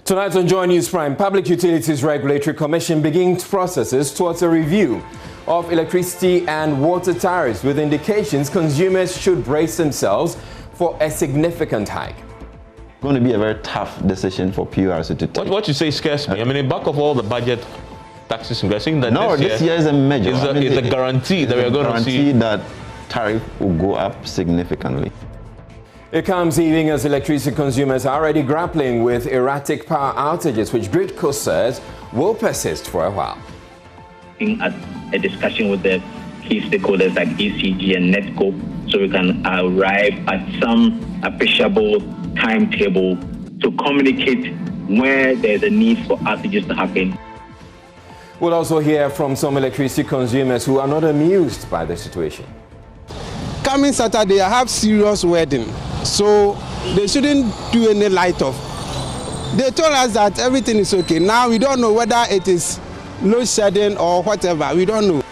Tonight on Joy News Prime, Public Utilities Regulatory Commission begins processes towards a review of electricity and water tariffs with indications consumers should brace themselves for a significant hike. It's going to be a very tough decision for PURC to take. What you say scares me. I mean, in back of all the budget taxes, I'm guessing that this year is a major. It's a guarantee that we are going to see that tariff will go up significantly. It comes evening as electricity consumers are already grappling with erratic power outages, which Gridco says will persist for a while. At a discussion with the key stakeholders like ECG and NETCO, so we can arrive at some appreciable timetable to communicate where there's a need for outages to happen. We'll also hear from some electricity consumers who are not amused by the situation. Coming Saturday, I have serious wedding, so they shouldn't do any light off. They told us that everything is okay. Now we don't know whether it is load shedding or whatever. We don't know.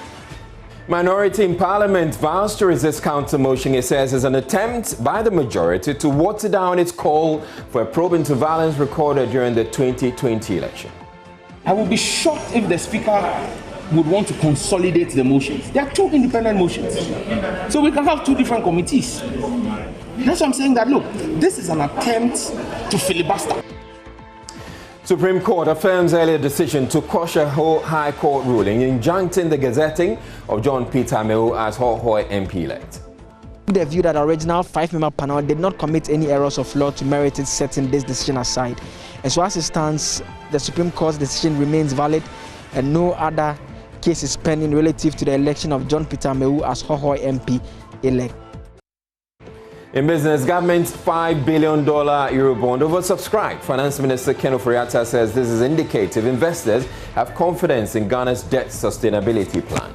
Minority in Parliament vows to resist counter motion, it says, is an attempt by the majority to water down its call for a probe into violence recorded during the 2020 election. I would be shocked if the Speaker would want to consolidate the motions. There are two independent motions. So we can have two different committees. That's why I'm saying that, look, this is an attempt to filibuster. Supreme Court affirms earlier decision to quash a High Court ruling injuncting the gazetting of John Peter Amewu as Hohoe MP-elect. The view that original 5-member panel did not commit any errors of law to merit it setting this decision aside. And so as it stands, the Supreme Court's decision remains valid and no other case is pending relative to the election of John Peter Amewu as Hohoe MP-elect. In business, government's $5 billion Eurobond oversubscribed. Finance Minister Ken Ofori-Atta says this is indicative investors have confidence in Ghana's debt sustainability plan.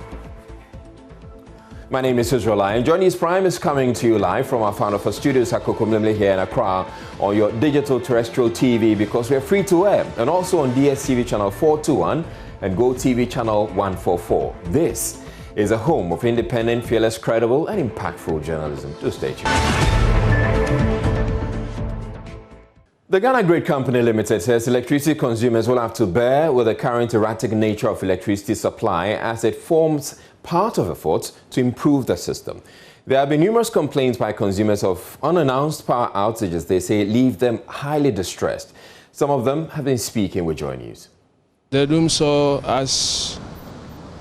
My name is Israel and Joy News Prime is coming to you live from our Founder for Studios Akoko Mlimli here in Accra on your digital terrestrial TV, because we are free to air, and also on DSTV channel 421 and GoTV channel 144. This is a home of independent, fearless, credible and impactful journalism. Do stay tuned. The Ghana Grid Company Limited says electricity consumers will have to bear with the current erratic nature of electricity supply as it forms part of efforts to improve the system. There have been numerous complaints by consumers of unannounced power outages they say leave them highly distressed. Some of them have been speaking with Joy News. The Dumsor, as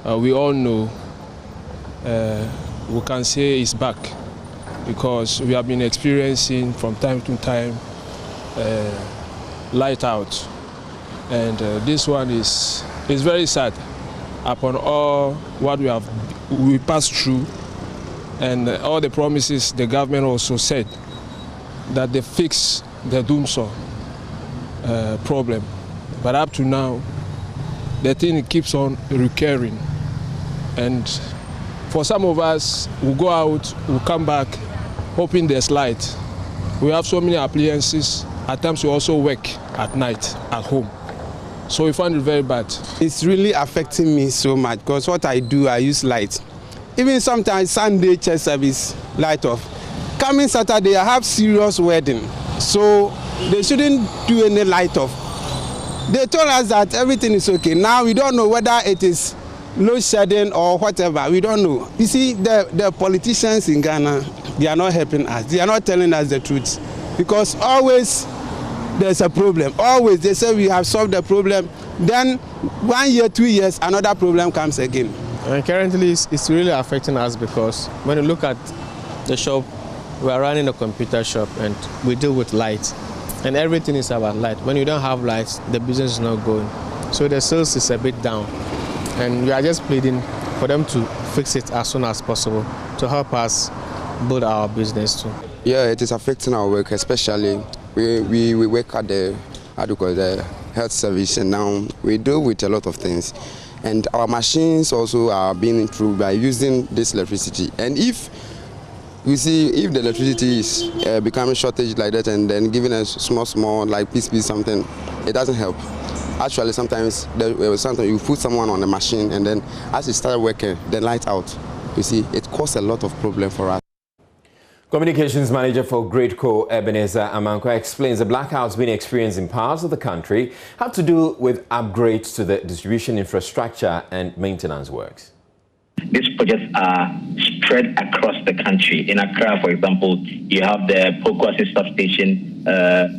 we all know, we can say is back, because we have been experiencing from time to time light out, and this one is very sad upon all what we passed through, and all the promises the government also said that they fix the Dumsor problem, but up to now the thing keeps on recurring. And for some of us, we'll go out, we'll come back hoping there's light. We have so many appliances. At times we also work at night at home. So we find it very bad. It's really affecting me so much, because what I do, I use light. Even sometimes Sunday church service, light off. Coming Saturday, I have serious wedding, so they shouldn't do any light off. They told us that everything is okay. Now we don't know whether it is load shedding or whatever. We don't know. You see, the politicians in Ghana, they are not helping us. They are not telling us the truth, because always there's a problem. Always they say we have solved the problem. Then 1 year, 2 years, another problem comes again. And currently, it's really affecting us, because when you look at the shop, we are running a computer shop and we deal with light. And everything is about light. When you don't have lights, the business is not going. So the sales is a bit down. And we are just pleading for them to fix it as soon as possible to help us build our business too. Yeah, it is affecting our work, especially we work at the health service, and now we deal with a lot of things. And our machines also are being improved by using this electricity. And if we see if the electricity is becoming shortage like that, and then giving us small like piece something, it doesn't help. Actually, sometimes you put someone on the machine, and then as it started working, the light out. You see, it caused a lot of problem for us. Communications Manager for Gridco, Ebenezer Amankwah, explains the blackouts being experienced in parts of the country have to do with upgrades to the distribution infrastructure and maintenance works. These projects are spread across the country. In Accra, for example, you have the Pokwasi substation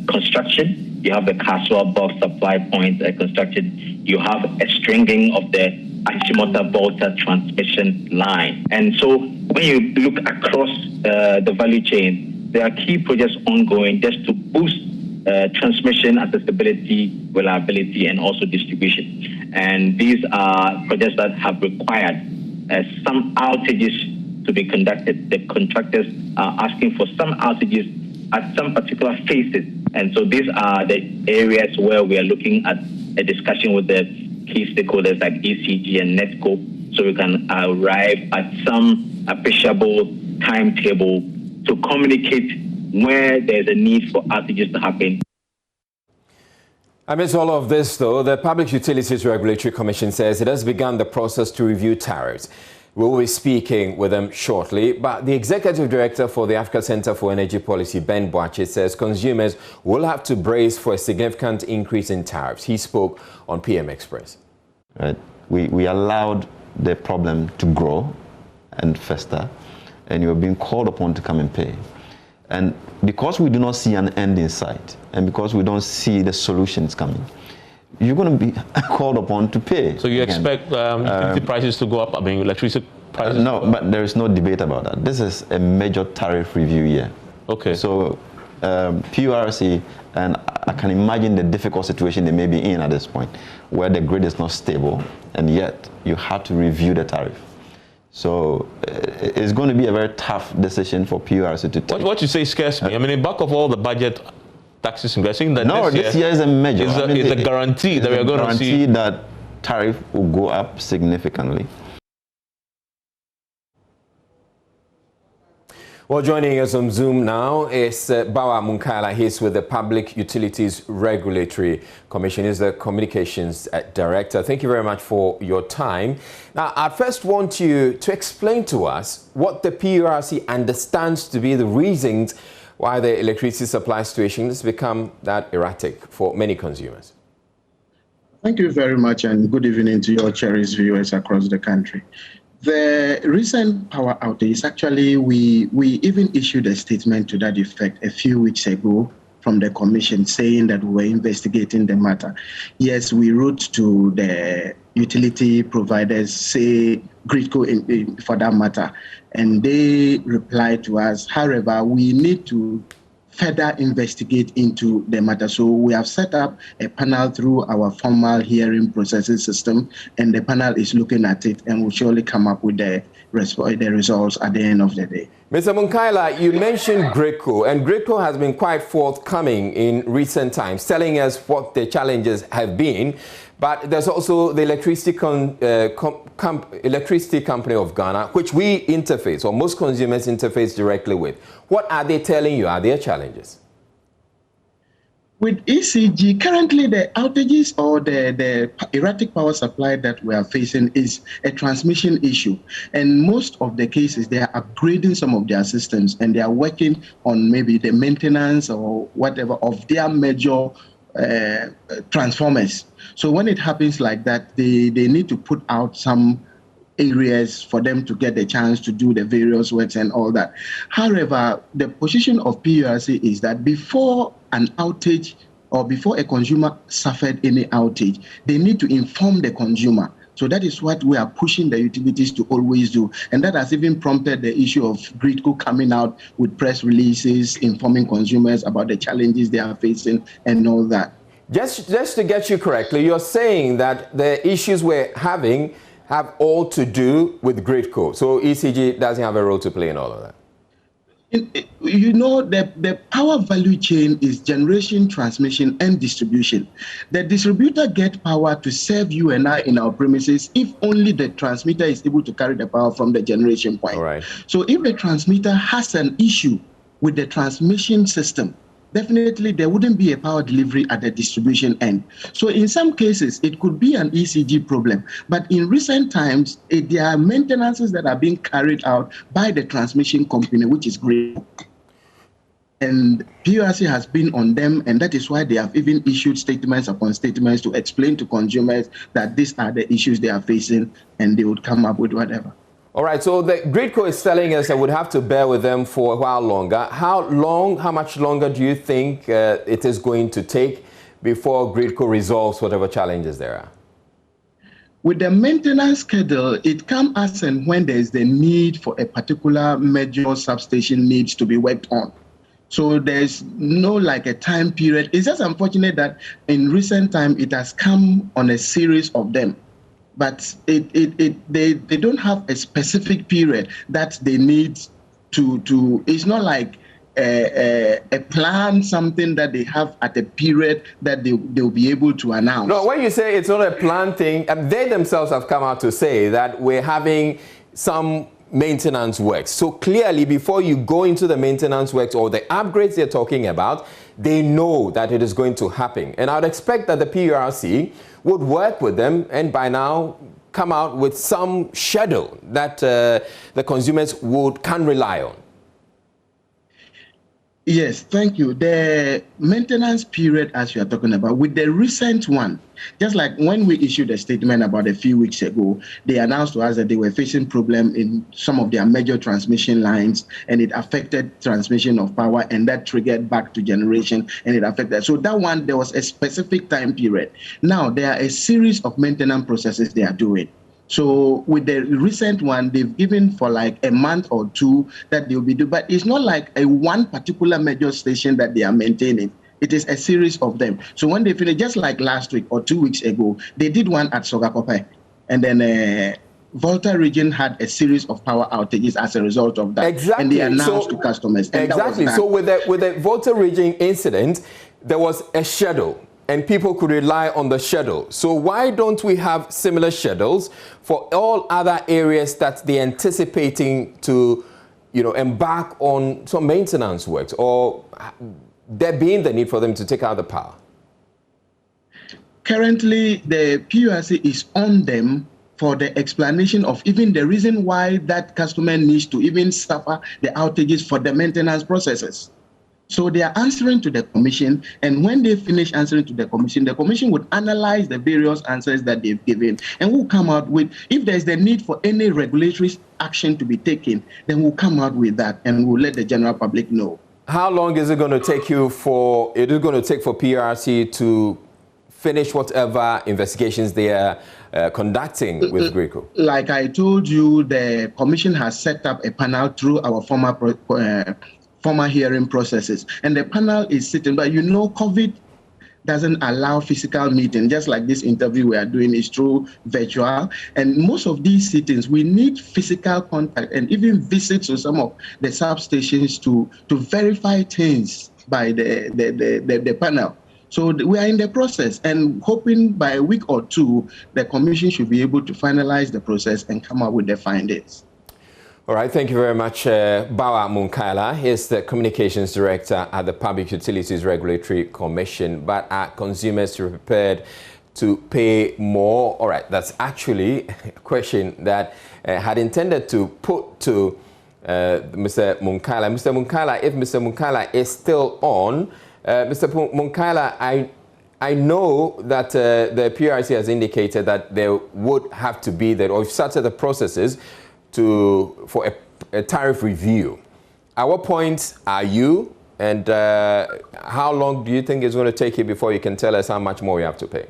construction, you have the Kaswa bulk supply point construction, you have a stringing of the Achimota Volta transmission line. And so when you look across the value chain, there are key projects ongoing just to boost transmission accessibility, reliability, and also distribution. And these are projects that have required some outages to be conducted. The contractors are asking for some outages at some particular phases. And so these are the areas where we are looking at a discussion with the key stakeholders like ECG and NETCO, so we can arrive at some appreciable timetable to communicate where there's a need for outages to happen. Amidst all of this, though, the Public Utilities Regulatory Commission says it has begun the process to review tariffs. We will be speaking with them shortly, but the Executive Director for the Africa Center for Energy Policy, Ben Boakye, says consumers will have to brace for a significant increase in tariffs. He spoke on PM Express. Right. We allowed the problem to grow and fester, and you're being called upon to come and pay. And because we do not see an end in sight, and because we don't see the solutions coming, you're going to be called upon to pay. So you expect utility prices to go up? I mean, electricity prices? No, but there is no debate about that. This is a major tariff review year. Okay. So PURC, and I can imagine the difficult situation they may be in at this point, where the grid is not stable, and yet you have to review the tariff. So it's going to be a very tough decision for PURC to take. What you say scares me. I mean, in back of all the budget taxes increasing, that no, this year is a major. It's a guarantee that we're going to see. Guarantee that tariff will go up significantly. Well, joining us on Zoom now is Bawa Munkaila. He's with the Public Utilities Regulatory Commission. He's the Communications Director. Thank you very much for your time. Now, I first want you to explain to us what the PURC understands to be the reasons why the electricity supply situation has become that erratic for many consumers. Thank you very much, and good evening to your cherished viewers across the country. The recent power outage, actually, we even issued a statement to that effect a few weeks ago from the commission saying that we were investigating the matter. Yes, we wrote to the utility providers, say Gridco for that matter, and they replied to us. However, we need to further investigate into the matter. So we have set up a panel through our formal hearing processing system, and the panel is looking at it and will surely come up with the results at the end of the day. Mr. Munkaila, you mentioned Gridco, and Gridco has been quite forthcoming in recent times, telling us what the challenges have been. But there's also the Electricity Company of Ghana, which we interface, or most consumers interface directly with. What are they telling you are their challenges? With ECG, currently the outages or the erratic power supply that we are facing is a transmission issue. And most of the cases, they are upgrading some of their systems, and they are working on maybe the maintenance or whatever of their major transformers. So when it happens like that, they need to put out some areas for them to get the chance to do the various works and all that. However, the position of PURC is that before an outage or before a consumer suffered any outage, they need to inform the consumer. So that is what we are pushing the utilities to always do. And that has even prompted the issue of Gridco coming out with press releases, informing consumers about the challenges they are facing and all that. Just to get you correctly, you're saying that the issues we're having have all to do with Gridco. So ECG doesn't have a role to play in all of that. You know, the power value chain is generation, transmission, and distribution. The distributor gets power to serve you and I in our premises if only the transmitter is able to carry the power from the generation point. All right. So if the transmitter has an issue with the transmission system, definitely there wouldn't be a power delivery at the distribution end. So in some cases, it could be an ECG problem. But in recent times, there are maintenances that are being carried out by the transmission company, which is great. And PURC has been on them, and that is why they have even issued statements upon statements to explain to consumers that these are the issues they are facing, and they would come up with whatever. All right, so the GRIDCO is telling us that we'd have to bear with them for a while longer. How much longer do you think it is going to take before GRIDCO resolves whatever challenges there are? With the maintenance schedule, it comes as and when there is the need for a particular major substation needs to be worked on. So there's no like a time period. It's just unfortunate that in recent time it has come on a series of them. But they don't have a specific period that they need to it's not like a plan, something that they have at a period that they'll be able to announce. No, when you say it's not a plan thing, they themselves have come out to say that we're having some maintenance works. So clearly, before you go into the maintenance works or the upgrades they're talking about, they know that it is going to happen. And I would expect that the PURC would work with them and by now come out with some schedule that the consumers can rely on. Yes, thank you. The maintenance period, as you are talking about, with the recent one, just like when we issued a statement about a few weeks ago, they announced to us that they were facing problems in some of their major transmission lines, and it affected transmission of power, and that triggered back to generation, and it affected. So that one, there was a specific time period. Now, there are a series of maintenance processes they are doing. So with the recent one, they've given for like a month or two that they'll be doing, but it's not like a one particular major station that they are maintaining. It is a series of them. So when they finish, just like last week or 2 weeks ago, they did one at Sogakope, and then Volta region had a series of power outages as a result of that. Exactly. And they announced to customers. And exactly. So with the Volta region incident, there was a schedule, and people could rely on the schedule. So why don't we have similar schedules for all other areas that they're anticipating to, embark on some maintenance works, or there being the need for them to take out the power? Currently, the PURC is on them for the explanation of even the reason why that customer needs to even suffer the outages for the maintenance processes. So they are answering to the commission, and when they finish answering to the commission would analyze the various answers that they've given, and will come out with, if there's the need for any regulatory action to be taken, then we'll come out with that, and we'll let the general public know. How long is it going to take for PURC to finish whatever investigations they are conducting with GRIDCO? Like I told you, the commission has set up a panel through our former hearing processes, and the panel is sitting, but COVID doesn't allow physical meeting, just like this interview we are doing is through virtual, and most of these sittings we need physical contact and even visits to some of the substations to verify things by the panel. So we are in the process, and hoping by a week or two the commission should be able to finalize the process and come up with the findings. All right, thank you very much, Bawa Munkaila. He's the Communications Director at the Public Utilities Regulatory Commission. But are consumers prepared to pay more? All right, that's actually a question that had intended to put to Mr. Munkaila. Mr. Munkaila, if Mr. Munkaila is still on, Mr. Munkaila, I know that the PURC has indicated that there would have to be that, or started the processes for a tariff review. At what point are you, and how long do you think it's going to take you before you can tell us how much more you have to pay?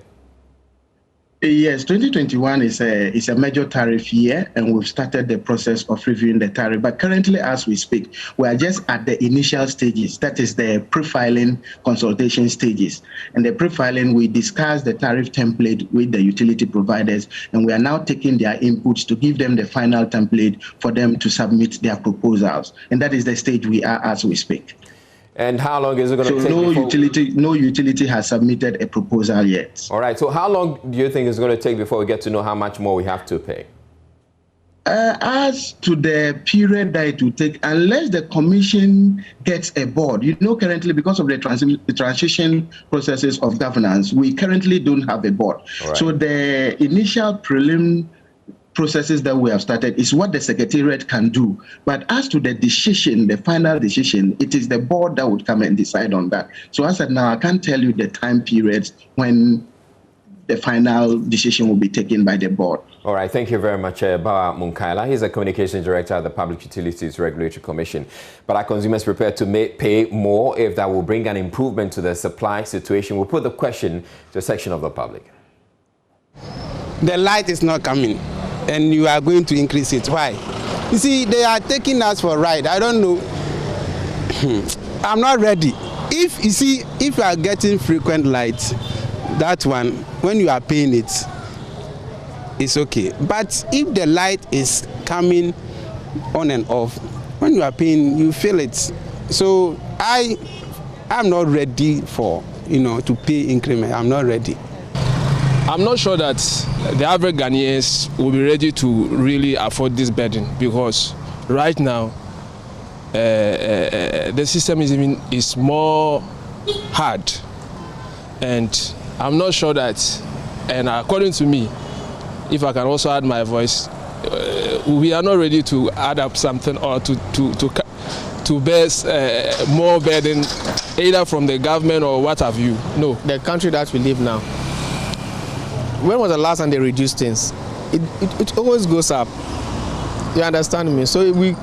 Yes, 2021 is a major tariff year, and we've started the process of reviewing the tariff. But currently, as we speak, we are just at the initial stages. That is the pre-filing consultation stages. And the pre-filing, we discuss the tariff template with the utility providers, and we are now taking their inputs to give them the final template for them to submit their proposals. And that is the stage we are as we speak. And how long is it going to take? No utility has submitted a proposal yet. All right. So how long do you think it's going to take before we get to know how much more we have to pay? As to the period that it will take, unless the commission gets a board, currently because of the transition processes of governance, we currently don't have a board. Right. So the initial prelim processes that we have started is what the secretariat can do. But as to the decision, the final decision, it is the board that would come and decide on that. So as of now, I can't tell you the time periods when the final decision will be taken by the board. All right, thank you very much, Bawa Munkaila. He's a communications director at the Public Utilities Regulatory Commission. But are consumers prepared to pay more if that will bring an improvement to the supply situation? We'll put the question to a section of the public. The light is not coming, and you are going to increase it. Why? You see, they are taking us for a ride. I don't know. I'm not ready. If you are getting frequent lights, that one, when you are paying it, it's okay. But if the light is coming on and off, when you are paying, you feel it. So I'm not ready for, to pay increment. I'm not ready. I'm not sure that the average Ghanaians will be ready to really afford this burden, because right now the system is more hard, and I'm not sure that, and according to me, if I can also add my voice, we are not ready to add up something or to bear more burden either from the government or what have you. No. The country that we live now, when was the last time they reduced things? It always goes up. You understand me? So we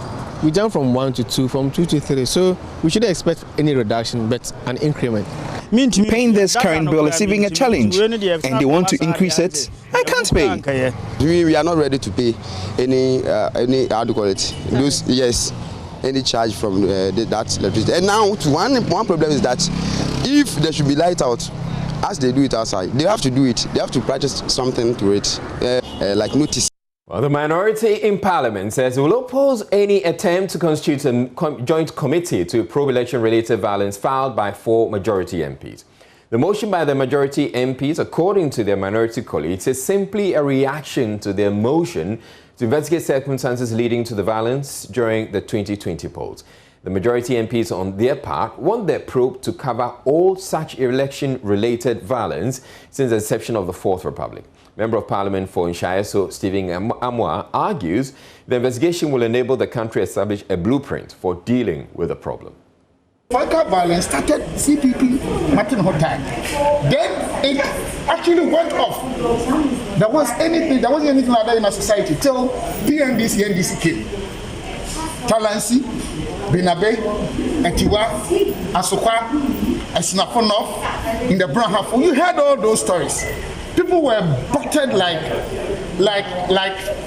jump from 1 to 2, from 2 to 3. So we shouldn't expect any reduction, but an increment. Paying this current bill is even a challenge, and they want to increase it. I can't pay. We are not ready to pay any how do you call it? Any charge from that electricity. And now, one problem is that if there should be light out, as they do it outside, they have to do it. They have to practice something to it, like notice. Well, the minority in Parliament says it will oppose any attempt to constitute a joint committee to probe election-related violence filed by 4 majority MPs. The motion by the majority MPs, according to their minority colleagues, is simply a reaction to their motion to investigate circumstances leading to the violence during the 2020 polls. The majority MPs, on their part, want their probe to cover all such election-related violence since the inception of the Fourth Republic. Member of Parliament for Nshaeso, Stephen Amwa, argues the investigation will enable the country to establish a blueprint for dealing with the problem. Political violence started CPP, Martin Hotai. Then it actually went off. There wasn't anything like that in our society till PNDC, NDC came. Talansi, Binabe, Etiwa, Asokwa, Asinafonov, in the Brown Half. You heard all those stories. People were buttered like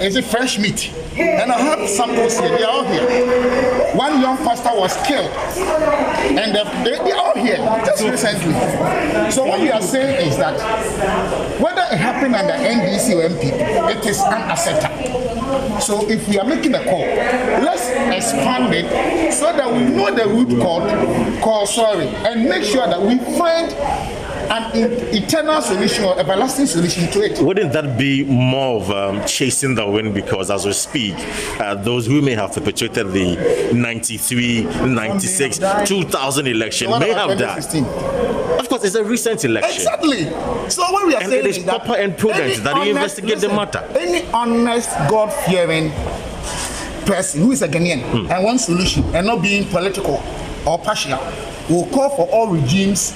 is it fresh meat? And I have samples here. They are all here. One young pastor was killed, and they are all here just recently. So what we are saying is that whether it happened under NDC or MP, it is unacceptable. So if we are making a call, let's expand it so that we know the root cause, and make sure that we find an eternal solution or everlasting solution to it. Wouldn't that be more of chasing the wind? Because as we speak, those who may have perpetuated the 93, 96, 2000 election may have died. Of course, it's a recent election. Exactly. So what we are saying is that proper and prudent that you investigate the matter. Any honest, God-fearing person who is a Ghanaian and wants solution and not being political or partial will call for all regimes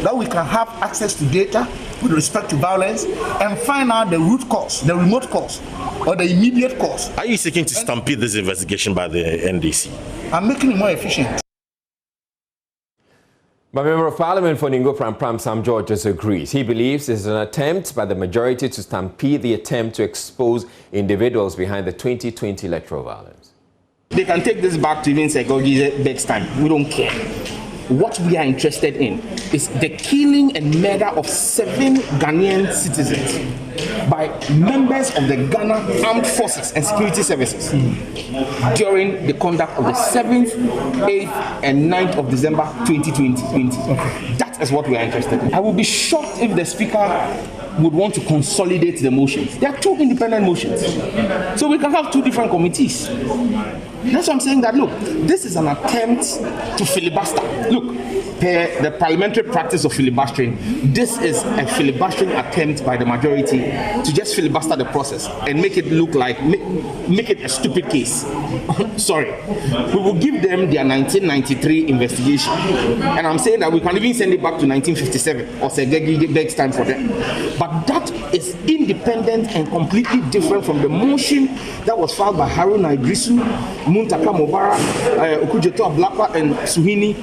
that we can have access to data with respect to violence and find out the root cause, the remote cause, or the immediate cause. Are you seeking to stampede this investigation by the NDC? I'm making it more efficient. But Member of Parliament for Ningo Pram Sam George disagrees. He believes it's an attempt by the majority to stampede the attempt to expose individuals behind the 2020 electoral violence. They can take this back to even Sekogi's next time. We don't care. What we are interested in is the killing and murder of 7 Ghanaian citizens by members of the Ghana Armed Forces and Security Services during the conduct of the 7th, 8th, and 9th of December 2020. That is what we are interested in. I will be shocked if the Speaker would want to consolidate the motions. There are two independent motions. So we can have two different committees. That's why I'm saying that, look, this is an attempt to filibuster. Look, per the parliamentary practice of filibustering, this is a filibustering attempt by the majority to just filibuster the process and make it look like, make it a stupid case. Sorry. We will give them their 1993 investigation. And I'm saying that we can even send it back to 1957 or say begs time for them. But that is independent and completely different from the motion that was filed by Harun Idrisu, Muntaka Mubarak, Okujeto Ablakwa, and Suhini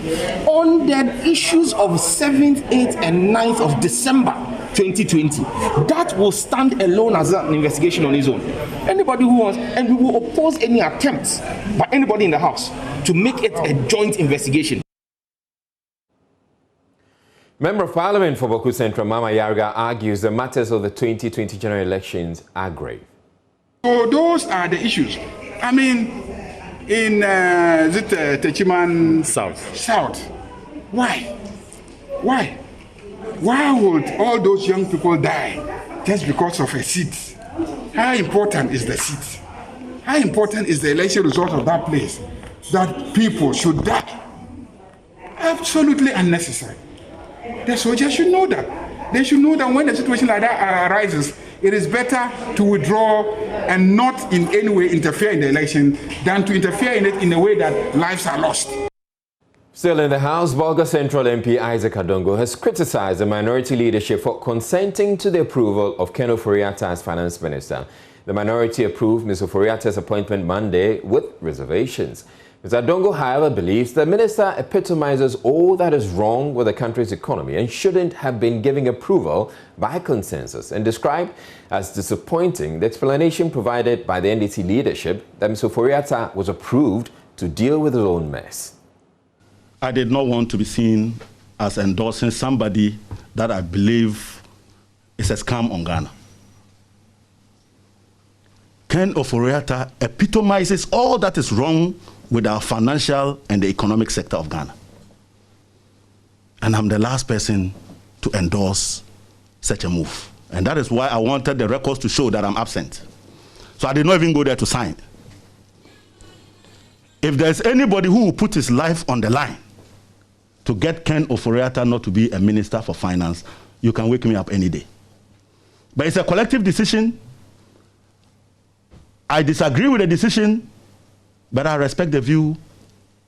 on the issues of 7th, 8th, and 9th of December 2020. That will stand alone as an investigation on its own. Anybody who wants, and we will oppose any attempts by anybody in the House to make it a joint investigation. Member of Parliament for Bawku Central, Mama Yarga, argues the matters of the 2020 general elections are grave. So those are the issues. I mean, in Techiman South. Why? Why would all those young people die just because of a seat? How important is the seat? How important is the election result of that place that people should die? Absolutely unnecessary. The soldiers should know that. They should know that when a situation like that arises, it is better to withdraw and not in any way interfere in the election than to interfere in it in a way that lives are lost. Still in the House, Bolga Central MP Isaac Adongo has criticized the minority leadership for consenting to the approval of Ken Ofori-Atta as finance minister. The minority approved Mr. Ofori-Atta's appointment Monday with reservations. Mr. Adongo, however, believes the minister epitomizes all that is wrong with the country's economy and shouldn't have been giving approval by consensus, and described as disappointing the explanation provided by the NDC leadership that Mr. Ofori-Atta was approved to deal with his own mess. I did not want to be seen as endorsing somebody that I believe is a scam on Ghana. Ken Ofori-Atta epitomizes all that is wrong with our financial and the economic sector of Ghana. And I'm the last person to endorse such a move. And that is why I wanted the records to show that I'm absent. So I did not even go there to sign. If there's anybody who will put his life on the line to get Ken Ofori-Atta not to be a minister for finance, you can wake me up any day. But it's a collective decision. I disagree with the decision, but I respect the view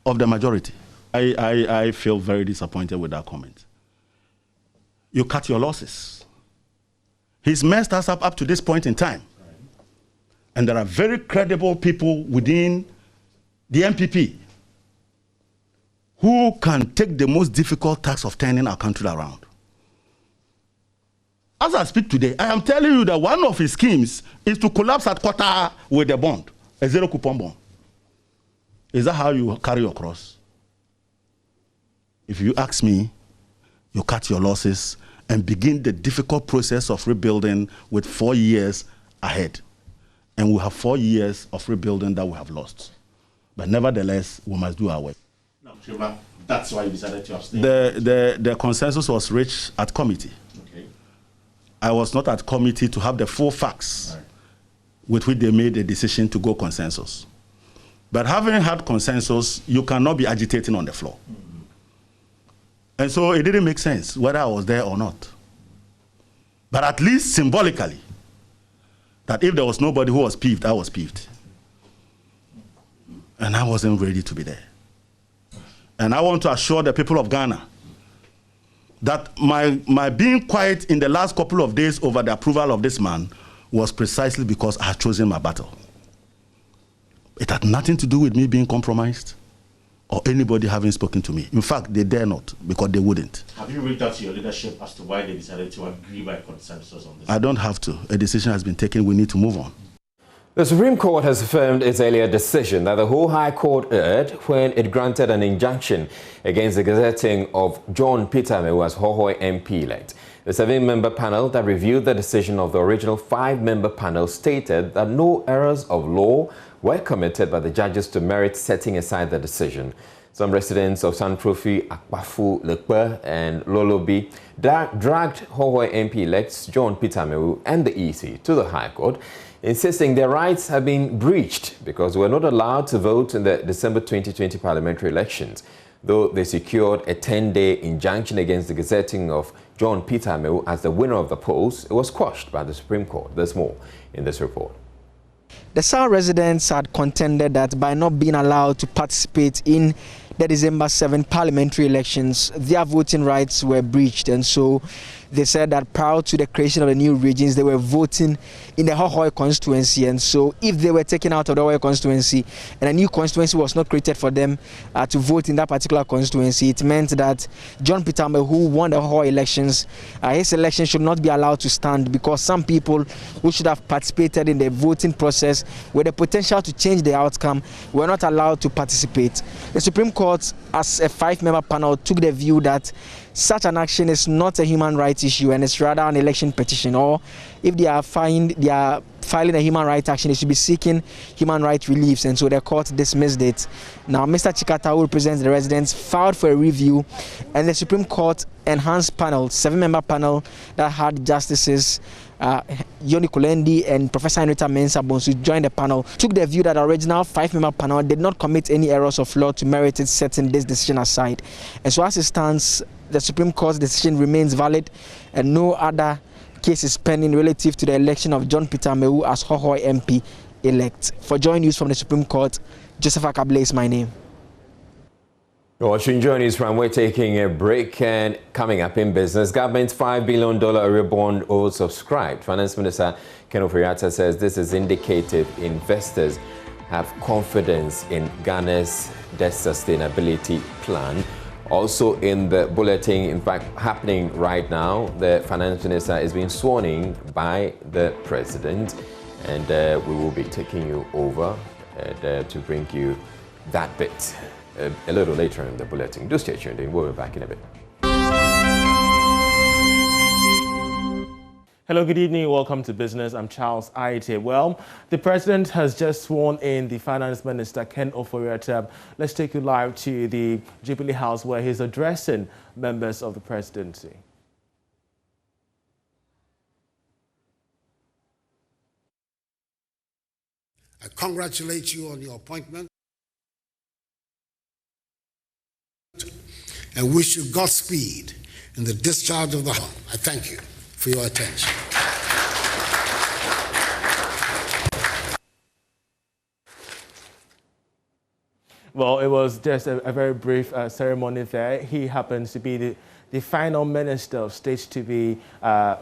of the majority. I feel very disappointed with that comment. You cut your losses. He's messed us up to this point in time. And there are very credible people within the MPP who can take the most difficult task of turning our country around. As I speak today, I am telling you that one of his schemes is to collapse at quarter with a bond, a zero coupon bond. Is that how you carry your cross? If you ask me, you cut your losses and begin the difficult process of rebuilding with 4 years ahead. And we have 4 years of rebuilding that we have lost. But nevertheless, we must do our work. No, Trevor, that's why you decided to abstain. The consensus was reached at committee. Okay. I was not at committee to have the full facts with which they made a decision to go consensus. But having had consensus, you cannot be agitating on the floor. And so it didn't make sense whether I was there or not. But at least symbolically, that if there was nobody who was peeved, I was peeved. And I wasn't ready to be there. And I want to assure the people of Ghana that my being quiet in the last couple of days over the approval of this man was precisely because I had chosen my battle. It had nothing to do with me being compromised or anybody having spoken to me. In fact, they dare not, because they wouldn't. Have you reached out to your leadership as to why they decided to agree by consensus on this? I don't have to. A decision has been taken. We need to move on. The Supreme Court has affirmed its earlier decision that the whole High Court erred when it granted an injunction against the gazetting of John Peter Amewu as Hohoe MP-elect. The 7-member panel that reviewed the decision of the original 5-member panel stated that no errors of law were committed by the judges to merit setting aside the decision. Some residents of Santrofi, Akpafu, Lekpe, and Lolobi dragged Hohoe MP-elects John Peter Amewu and the EC to the High Court, insisting their rights have been breached because they were not allowed to vote in the December 2020 parliamentary elections. Though they secured a 10-day injunction against the gazetting of John Peter Amewu as the winner of the polls, it was quashed by the Supreme Court. There's more in this report. The SAR residents had contended that by not being allowed to participate in the December 7 parliamentary elections, their voting rights were breached, and so they said that prior to the creation of the new regions, they were voting in the Hohoe constituency, and so if they were taken out of the Hohoe constituency and a new constituency was not created for them to vote in that particular constituency, it meant that John Peter Amewu, who won the Hohoe elections, his election should not be allowed to stand because some people who should have participated in the voting process with the potential to change the outcome were not allowed to participate. The Supreme Court, as a 5-member panel, took the view that such an action is not a human rights issue and it's rather an election petition, or if they are filing a human rights action, they should be seeking human rights reliefs, and so the court dismissed it. Now, Mr. Chikata, who represents the residents, filed for a review, and the Supreme Court enhanced panel, 7-member panel that had Justices Yoni Kulendi and Professor Henrietta Mensah Bonsu joined the panel, took the view that the original 5-member panel did not commit any errors of law to merit it setting this decision aside. And so as it stands, the Supreme Court's decision remains valid and no other case is pending relative to the election of John Peter Amewu as Hohoe MP-elect. For Joy News from the Supreme Court, Joseph Akable is my name. Watching Joy News from, we're taking a break, and coming up in business, government's $5 billion Eurobond oversubscribed. Finance Minister Ken Ofori-Atta says this is indicative investors have confidence in Ghana's debt sustainability plan. Also in the bulletin, in fact, happening right now, the Finance Minister is being sworn in by the President, and we will be taking you over to bring you that bit a little later in the bulletin. Do stay tuned and we'll be back in a bit. Hello, good evening. Welcome to Business. I'm Charles Aite. Well, the President has just sworn in the Finance Minister, Ken Ofori-Atta. Let's take you live to the Jubilee House where he's addressing members of the presidency. I congratulate you on your appointment and wish you Godspeed in the discharge of the home. I thank you for your attention. Well, it was just a very brief ceremony there. He happens to be the final Minister of State to be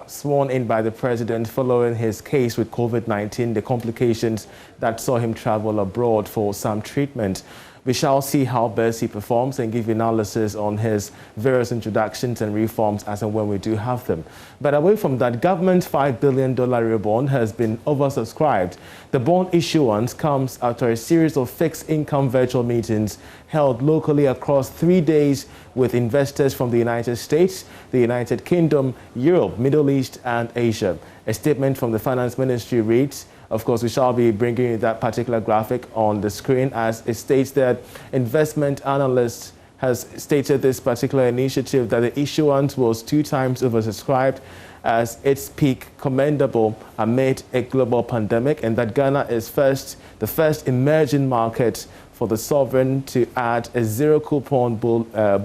sworn in by the President following his case with COVID-19, the complications that saw him travel abroad for some treatment. We shall see how best he performs and give you analysis on his various introductions and reforms as and when we do have them. But away from that, government's $5 billion Eurobond has been oversubscribed. The bond issuance comes after a series of fixed income virtual meetings held locally across 3 days with investors from the United States, the United Kingdom, Europe, Middle East, and Asia. A statement from the Finance Ministry reads, of course, we shall be bringing you that particular graphic on the screen, as it states that investment analysts has stated this particular initiative that the issuance was 2 times oversubscribed as its peak commendable amid a global pandemic, and that Ghana is the first emerging market for the sovereign to add a zero-coupon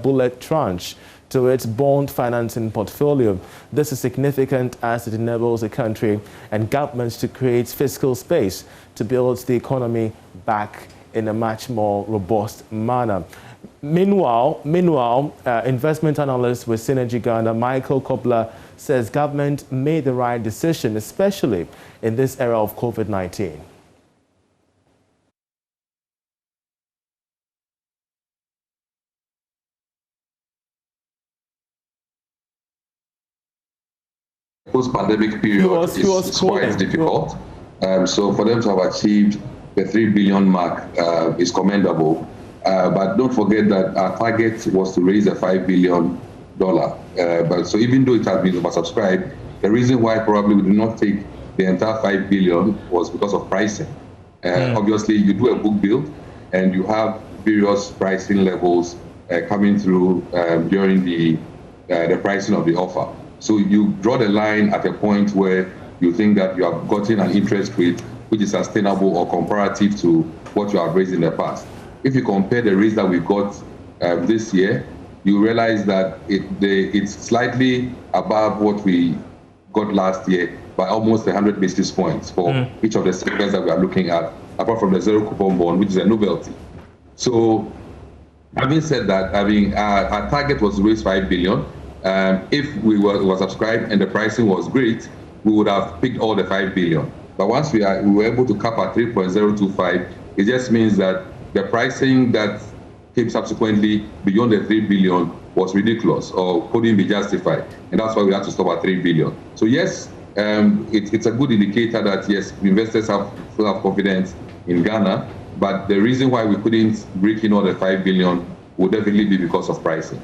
bullet tranche to its bond financing portfolio. This is significant as it enables the country and governments to create fiscal space to build the economy back in a much more robust manner. Meanwhile, investment analyst with Synergy Ghana, Michael Kobler, says government made the right decision, especially in this era of COVID-19. Post-pandemic period is quite difficult. So for them to have achieved the 3 billion mark is commendable. But don't forget that our target was to raise a $5 billion. But so even though it has been oversubscribed, the reason why probably we did not take the entire $5 billion was because of pricing. Obviously, you do a book build and you have various pricing levels coming through during the pricing of the offer. So you draw the line at a point where you think that you have gotten an interest rate which is sustainable or comparative to what you have raised in the past. If you compare the rates that we got this year, you realize that it's slightly above what we got last year by almost 100 basis points for each of the segments that we are looking at, apart from the zero coupon bond, which is a novelty. So, having said that, our target was to raise 5 billion. If we were subscribed and the pricing was great, we would have picked all the 5 billion. But once we were able to cap at 3.025, it just means that the pricing that came subsequently beyond the 3 billion was ridiculous or couldn't be justified. And that's why we had to stop at 3 billion. So yes, it's a good indicator that yes, investors still have confidence in Ghana, but the reason why we couldn't break in all the 5 billion would definitely be because of pricing.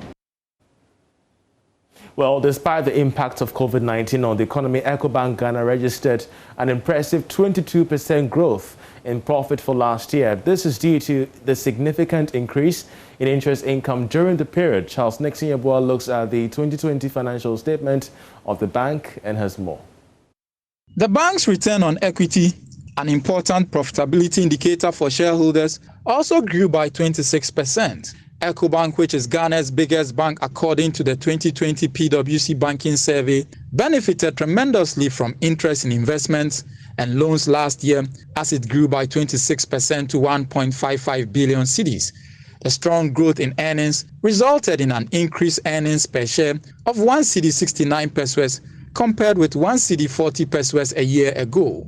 Well, despite the impact of COVID-19 on the economy, Ecobank Ghana registered an impressive 22% growth in profit for last year. This is due to the significant increase in interest income during the period. Charles Nixon Yeboah looks at the 2020 financial statement of the bank and has more. The bank's return on equity, an important profitability indicator for shareholders, also grew by 26%. Ecobank, which is Ghana's biggest bank according to the 2020 PwC Banking Survey, benefited tremendously from interest in investments and loans last year as it grew by 26% to 1.55 billion cedis. The strong growth in earnings resulted in an increased earnings per share of 1 cedi 69 pesos compared with 1 cedi 40 pesos a year ago.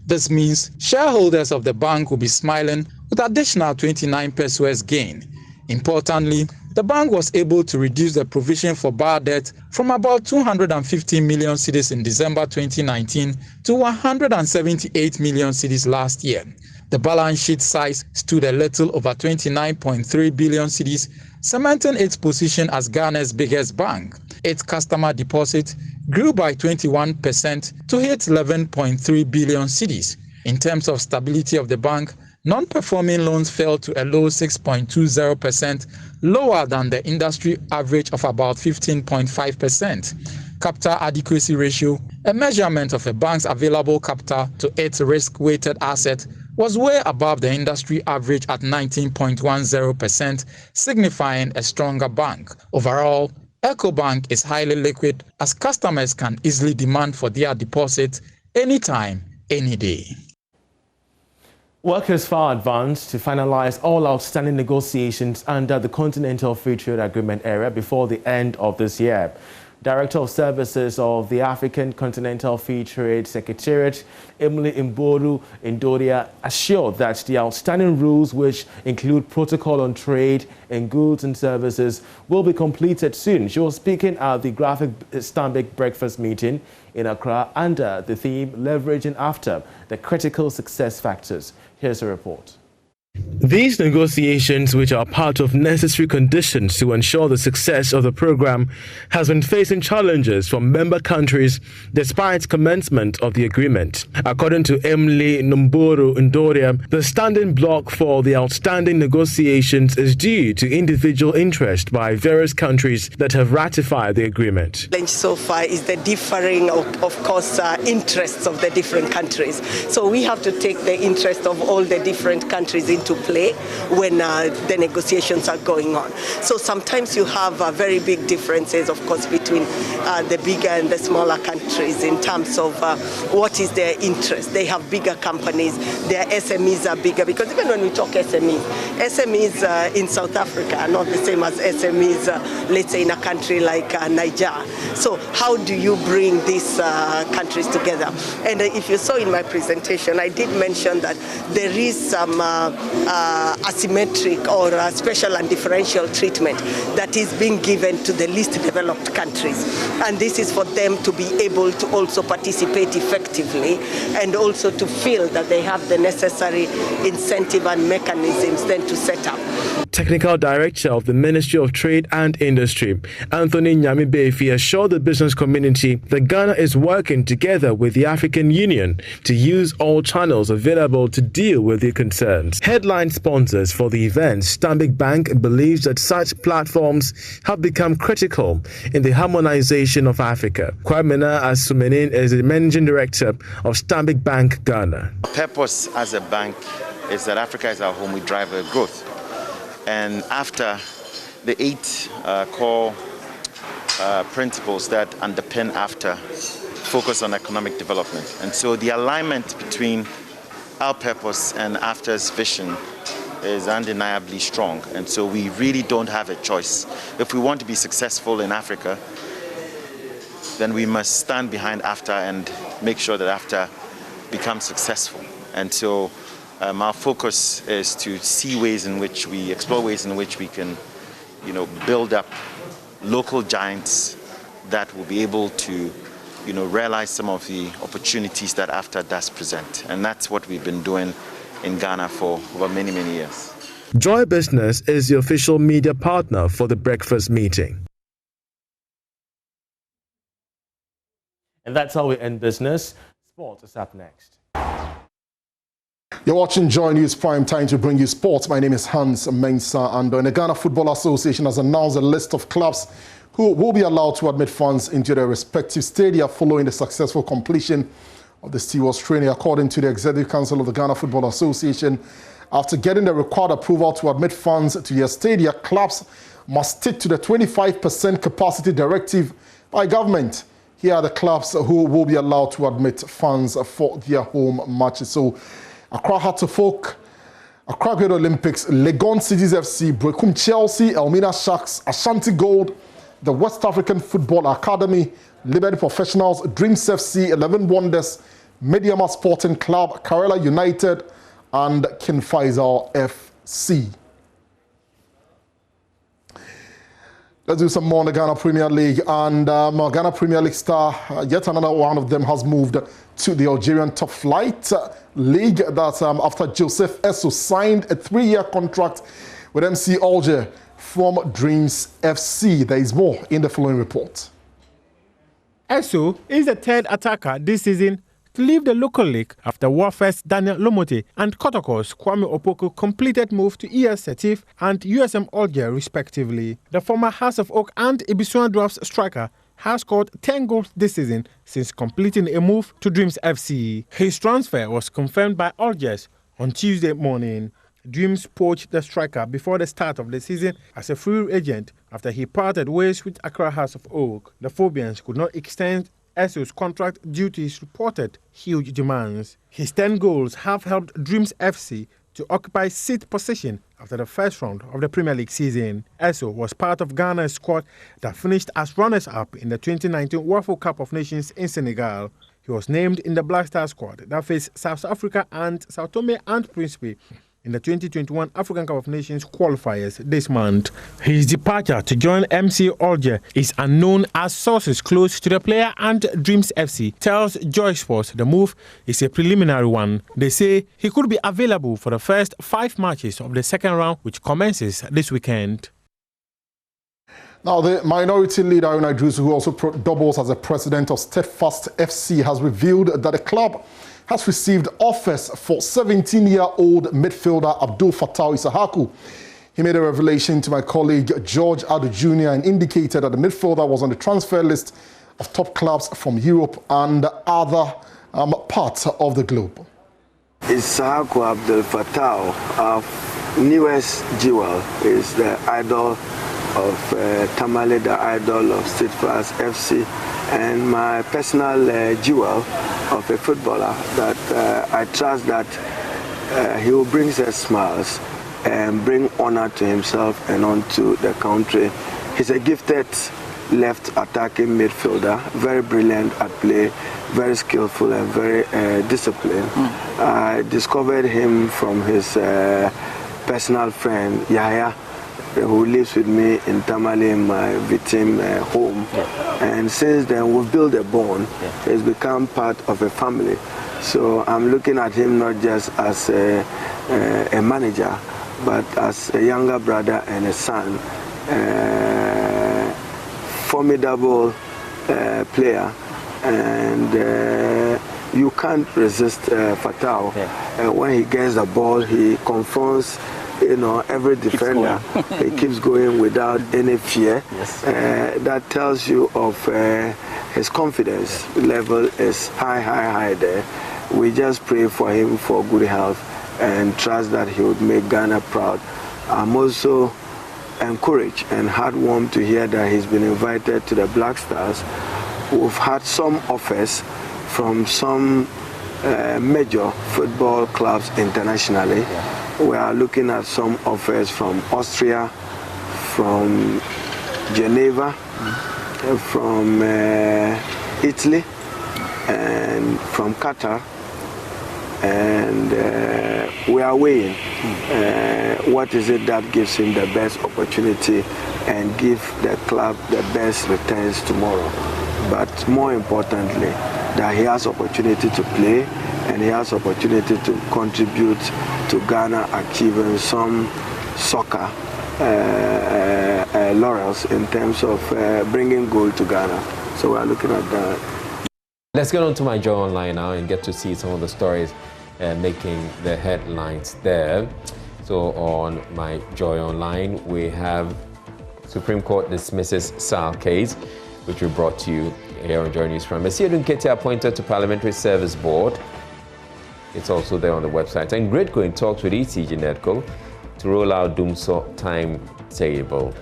This means shareholders of the bank will be smiling with additional 29 pesos gain. Importantly, the bank was able to reduce the provision for bad debt from about 250 million cedis in December 2019 to 178 million cedis last year. The balance sheet size stood a little over 29.3 billion cedis, cementing its position as Ghana's biggest bank. Its customer deposit grew by 21% to hit 11.3 billion cedis. In terms of stability of the bank, non-performing loans fell to a low 6.20%, lower than the industry average of about 15.5%. Capital adequacy ratio, a measurement of a bank's available capital to its risk-weighted asset, was way above the industry average at 19.10%, signifying a stronger bank. Overall, Ecobank is highly liquid as customers can easily demand for their deposit anytime, any day. Work is far advanced to finalize all outstanding negotiations under the Continental Free Trade Agreement area before the end of this year. Director of Services of the African Continental Free Trade Secretariat, Emily Mboru Ndoria, assured that the outstanding rules, which include protocol on trade in goods and services, will be completed soon. She was speaking at the Graphic Stanbic breakfast meeting in Accra under the theme Leveraging After the Critical Success Factors. Here's a report. These negotiations, which are part of necessary conditions to ensure the success of the program, has been facing challenges from member countries despite commencement of the agreement. According to Emily Mboru Ndoria, the standing block for the outstanding negotiations is due to individual interest by various countries that have ratified the agreement. So far is the differing, of course, interests of the different countries. So we have to take the interest of all the different countries into play when the negotiations are going on. So sometimes you have very big differences, of course, between the bigger and the smaller countries in terms of what is their interest. They have bigger companies, their SMEs are bigger, because even when we talk SMEs in South Africa are not the same as SMEs, let's say, in a country like Niger. So how do you bring these countries together? And if you saw in my presentation, I did mention that there is some asymmetric or special and differential treatment that is being given to the least developed countries. And this is for them to be able to also participate effectively and also to feel that they have the necessary incentive and mechanisms then to set up. Technical Director of the Ministry of Trade and Industry, Anthony Nyami-Befi, assured the business community that Ghana is working together with the African Union to use all channels available to deal with the concerns. Head headline sponsors for the event, Stanbic Bank believes that such platforms have become critical in the harmonization of Africa. Kwamina Asumenin is the managing director of Stanbic Bank Ghana. Our purpose as a bank is that Africa is our home, we drive our growth. And after the 8 core principles that underpin AFTA focus on economic development. And so the alignment between our purpose and AFTA's vision is undeniably strong. And so we really don't have a choice. If we want to be successful in Africa, then we must stand behind AFTA and make sure that AFTA becomes successful. And so our focus is to see ways in which we explore ways in which we can, build up local giants that will be able to, realize some of the opportunities that AFTA does present. And that's what we've been doing in Ghana for over many, many years. Joy Business is the official media partner for the breakfast meeting. And that's how we end business. Sport is up next. You're watching Joy News Prime Time to bring you sports. My name is Hans Mensah, and the Ghana Football Association has announced a list of clubs who will be allowed to admit fans into their respective stadia following the successful completion of the Stewards training. According to the Executive Council of the Ghana Football Association, after getting the required approval to admit fans to their stadia, clubs must stick to the 25% capacity directive by government. Here are the clubs who will be allowed to admit fans for their home matches. So, Accra Hearts of Oak, Accra Great Olympics, Legon Cities FC, Brekum Chelsea, Elmina Sharks, Ashanti Gold, the West African Football Academy, Liberty Professionals, Dreams FC, 11 Wonders, Mediama Sporting Club, Karela United, and King Faisal FC. Let's do some more in the Ghana Premier League. And Ghana Premier League star, yet another one of them has moved to the Algerian Top Flight League. That's after Joseph Esso signed a 3-year contract with MC Alger from Dreams FC. There is more in the following report. Esso is the third attacker this season to leave the local league after Warfest Daniel Lomote and Kotoko's Kwame Opoku completed move to ES Setif and USM Alger respectively. The former Hearts of Oak and Ibisuan Dwarfs striker has scored 10 goals this season since completing a move to Dreams FC. His transfer was confirmed by Algiers on Tuesday morning. Dreams poached the striker before the start of the season as a free agent after he parted ways with Accra Hearts of Oak. The Phobians could not extend Esso's contract due to his reported huge demands. His 10 goals have helped Dreams FC to occupy 6th position after the first round of the Premier League season. Esso was part of Ghana's squad that finished as runners-up in the 2019 Wafo Cup of Nations in Senegal. He was named in the Black Star squad that faced South Africa and Sao Tome and Principe in the 2021 African Cup of Nations qualifiers this month. His departure to join MC Alger is unknown as sources close to the player and Dreams FC tells Joy Sports the move is a preliminary one. They say he could be available for the first 5 matches of the second round, which commences this weekend. Now, the minority leader, Unai Drusu, who also doubles as the president of Steadfast FC, has revealed that the club has received offers for 17-year-old midfielder Abdul Fattah Isahaku. He made a revelation to my colleague George Adu Jr. and indicated that the midfielder was on the transfer list of top clubs from Europe and other parts of the globe. Isahaku Abdul Fattah, our newest jewel, is the idol of Tamale, the idol of Steadfast FC, and my personal jewel of a footballer that I trust that he will bring us smiles and bring honor to himself and onto the country. He's a gifted left attacking midfielder, very brilliant at play, very skillful and very disciplined. I discovered him from his personal friend Yahya, who lives with me in Tamale, in my victim home. And since then, we've built a bond. He's become part of a family. So I'm looking at him not just as a manager, but as a younger brother and a son. Formidable player. And you can't resist Fatau. When he gets the ball, he confronts, every defender. He keeps going without any fear. Yes. That tells you of his confidence level is high there. We just pray for him for good health and trust that he would make Ghana proud. I'm also encouraged and heartwarmed to hear that he's been invited to the Black Stars. We've had some offers from some major football clubs internationally. We are looking at some offers from Austria, from Geneva, from Italy, and from Qatar. And we are weighing what is it that gives him the best opportunity and give the club the best returns tomorrow. But more importantly, that he has opportunity to play and he has opportunity to contribute to Ghana achieving some soccer laurels in terms of bringing gold to Ghana. So we are looking at that. Let's get on to My Joy Online now and get to see some of the stories making the headlines there. So on My Joy Online, we have Supreme Court dismisses SAL case, which we brought to you here on Joy News from Messiedun Kete appointed to Parliamentary Service Board. It's also there on the website. And Gridco in talks with ECG Netco to roll out Dumso timetable.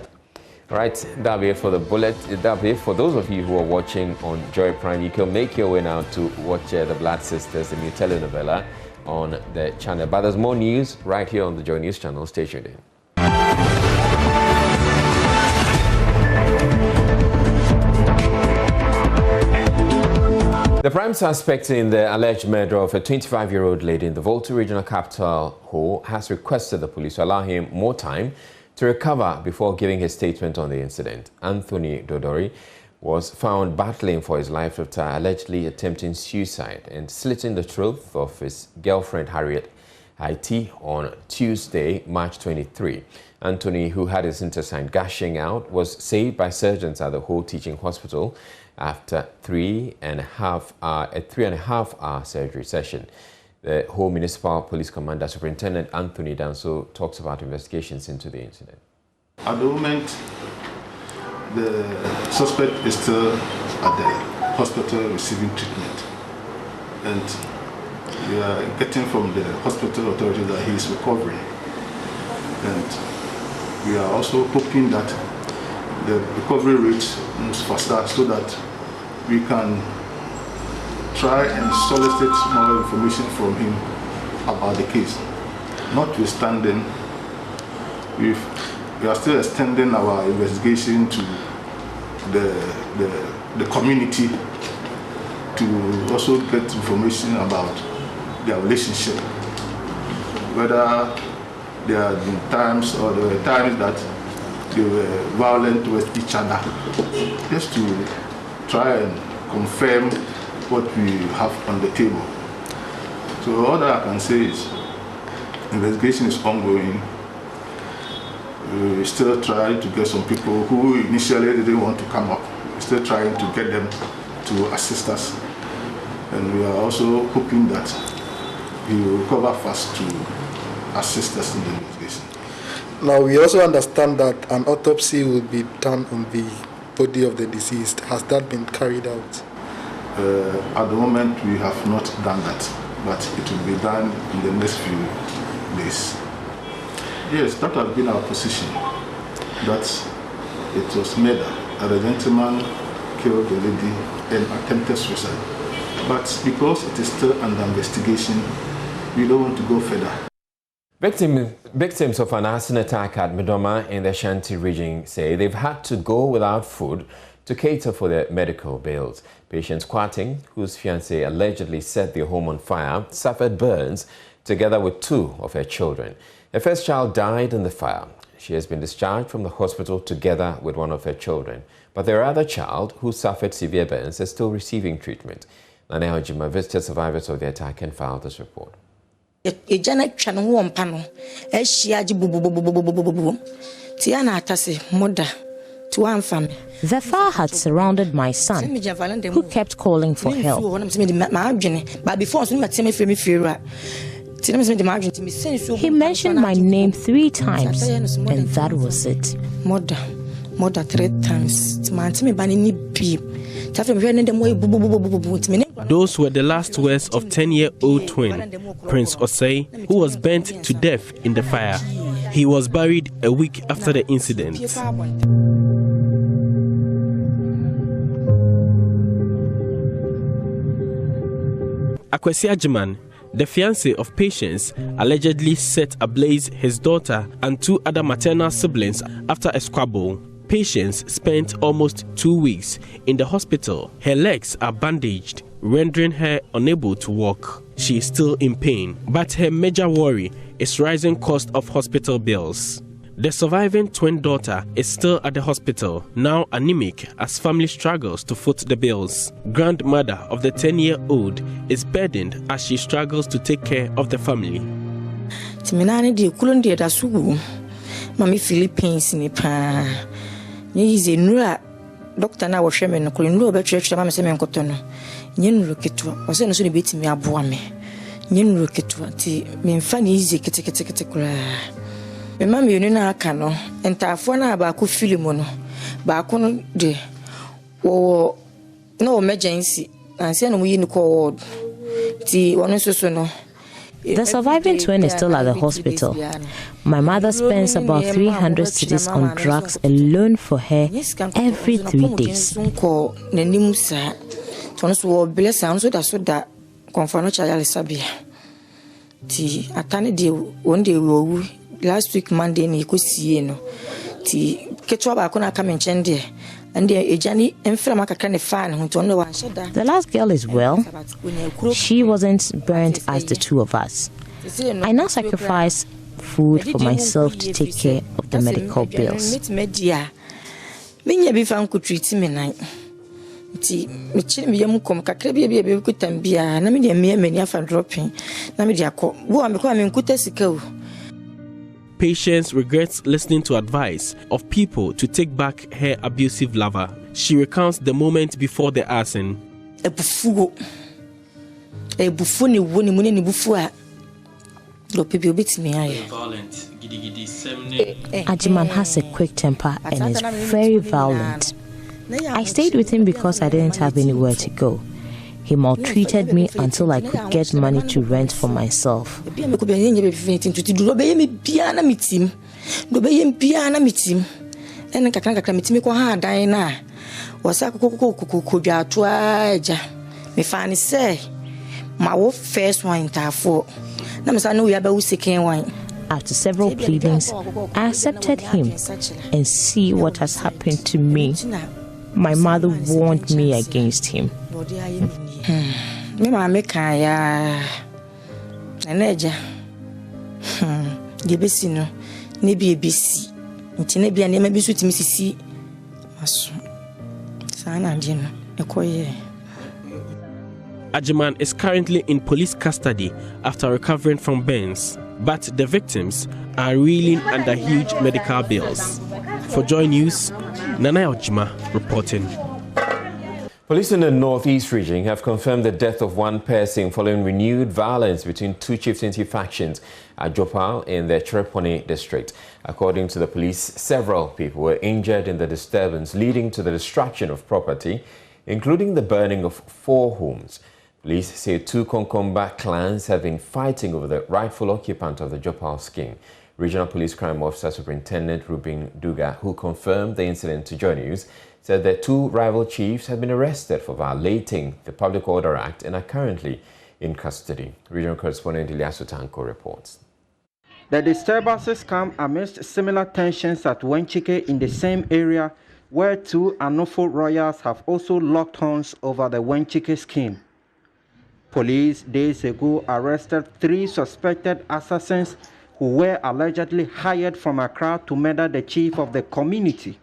All right, that'll be it for the bullet. That'll be it for those of you who are watching on Joy Prime. You can make your way now to watch The Blood Sisters, the new telenovela on the channel. But there's more news right here on the Joy News channel. Stay tuned in. The prime suspect in the alleged murder of a 25-year-old lady in the Volta Regional Capital Ho has requested the police to allow him more time to recover before giving his statement on the incident. Anthony Dodori was found battling for his life after allegedly attempting suicide and slitting the throat of his girlfriend Harriet Haiti on Tuesday, March 23. Anthony, who had his intestine gushing out, was saved by surgeons at the Ho Teaching Hospital after a 3.5-hour surgery session. The Ho Municipal Police Commander, Superintendent Anthony Danso, talks about investigations into the incident. At the moment, the suspect is still at the hospital receiving treatment. And we are getting from the hospital authorities that he is recovering. And we are also hoping that the recovery rate moves faster so that we can try and solicit more information from him about the case. Notwithstanding, we are still extending our investigation to the community to also get information about their relationship, whether there have been times or there were times that they were violent towards each other, just to try and confirm what we have on the table. So all that I can say is investigation is ongoing. We still try to get some people who initially didn't want to come up. We're still trying to get them to assist us. And we are also hoping that he will recover fast to assist us in the investigation. Now, we also understand that an autopsy will be done on the body of the deceased. Has that been carried out? At the moment, we have not done that, but it will be done in the next few days. Yes, that has been our position, that it was murder, that the gentleman killed the lady and attempted suicide. But because it is still under investigation, we don't want to go further. Victims of an arson attack at Medoma in the Ashanti region say they've had to go without food to cater for their medical bills. Patience Kwating, whose fiancé allegedly set their home on fire, suffered burns together with 2 of her children. Her first child died in the fire. She has been discharged from the hospital together with 1 of her children. But their other child, who suffered severe burns, is still receiving treatment. Nane Ojima visited survivors of the attack and filed this report. The fire had surrounded my son, who kept calling for help. He mentioned my name 3 times, and that was it. More than 3 times. Those were the last words of 10-year-old twin, Prince Osei, who was burnt to death in the fire. He was buried a week after the incident. Akwesi Agyeman, the fiancé of Patience, allegedly set ablaze his daughter and 2 other maternal siblings after a squabble. Patience spent almost 2 weeks in the hospital. Her legs are bandaged, rendering her unable to walk. She is still in pain, but her major worry is rising cost of hospital bills. The surviving twin daughter is still at the hospital, now anemic as family struggles to foot the bills. Grandmother of the 10-year-old is burdened as she struggles to take care of the family. Mami Philippines ni pa. Nize nura doctor na wo hweme no kolo nura betwetwe mama se menkoto no. Nye nura ketua. O se no so ne betimi aboa me. Nye nura ketua ti me mfa ni ize kete kura. Me mama yenu na aka no entafo na ba ko film no. Ba ko no de wo no emergency. Anse no mu yi ni ko ti wono so no. The surviving twin is still at the hospital. My mother spends about 300 cedis on drugs alone for her every 3 days. Last week Monday ni ko sie no ti ketwa ba ko na ka menchende and ejani emframa kakra ne fan ho to no wan sheda. The last girl is well. She wasn't burnt as the 2 of us. I now sacrifice food for myself to take care of the medical bills. Minya bi fan ko treat me nan ti me chiri me yam kom kakra bi ku tambia na me de me mani afa dropping na me de akọ wo am ko am nkuta sika o. Patience regrets listening to advice of people to take back her abusive lover. She recounts the moment before the arson. Agyeman has a quick temper and is very violent. I stayed with him because I didn't have anywhere to go. He maltreated me until I could get money to rent for myself. After several pleadings, I accepted him, and see what has happened to me. My mother warned me against him. Me mama kaya eneja gebesi no ne bi ebisi nti ne bia ne ma bi so timi sisi aso sana nje no ekoye. Agyeman is currently in police custody after recovering from burns, but the victims are reeling under huge medical bills. For Joy News, Nana Ojima reporting. Police in the northeast region have confirmed the death of 1 person following renewed violence between 2 chieftaincy factions at Jopal in the Chereponi district. According to the police, several people were injured in the disturbance, leading to the destruction of property, including the burning of 4 homes. Police say 2 Konkomba clans have been fighting over the rightful occupant of the Jopal scheme. Regional Police Crime Officer Superintendent Rubin Duga, who confirmed the incident to Joy News, said that 2 rival chiefs have been arrested for violating the Public Order Act and are currently in custody. Regional correspondent Ilyasu Tanko reports. The disturbances come amidst similar tensions at Wenchike in the same area where 2 Anofo royals have also locked horns over the Wenchike scheme. Police days ago arrested 3 suspected assassins who were allegedly hired from Accra to murder the chief of the community.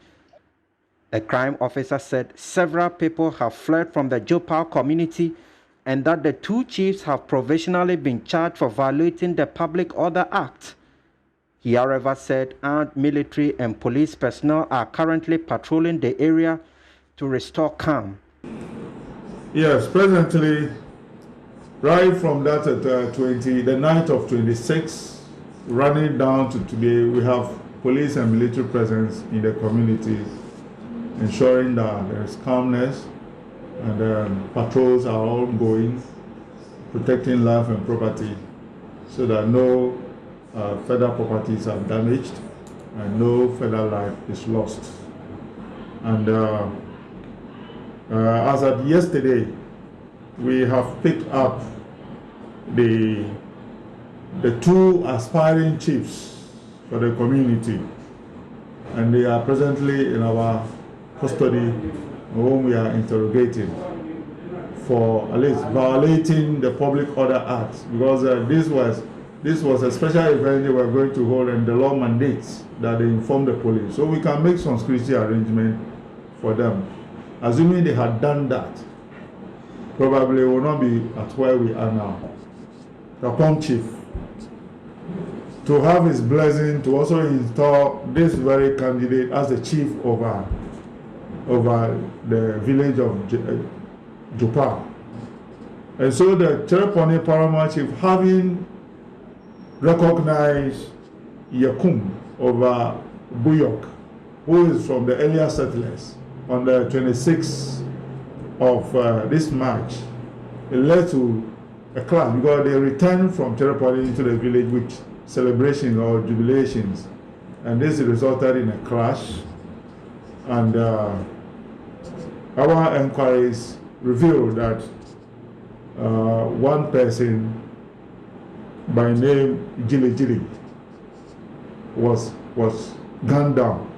The crime officer said several people have fled from the Jopal community and that the 2 chiefs have provisionally been charged for violating the Public Order Act. He, however, said armed military and police personnel are currently patrolling the area to restore calm. Yes, presently, right from that the night of 26, running down to today, we have police and military presence in the community, ensuring that there is calmness and patrols are ongoing, protecting life and property so that no further properties are damaged and no further life is lost. And as of yesterday, we have picked up the two aspiring chiefs for the community, and they are presently in our custody, whom we are interrogating for at least violating the Public Order Act, because this was a special event they were going to hold, and the law mandates that they inform the police. So we can make some security arrangement for them. Assuming they had done that, probably will not be at where we are now. The Pom Chief, to have his blessing to also install this very candidate as the chief over the village of Jupa. And so the Chereponi Paramount Chief, having recognized Yakum over Buyok, who is from the earlier settlers, on the 26th of this March, it led to a clash because they returned from Chereponi into the village with celebration or jubilations, and this resulted in a clash. And our inquiries revealed that one person by name Jili was gunned down.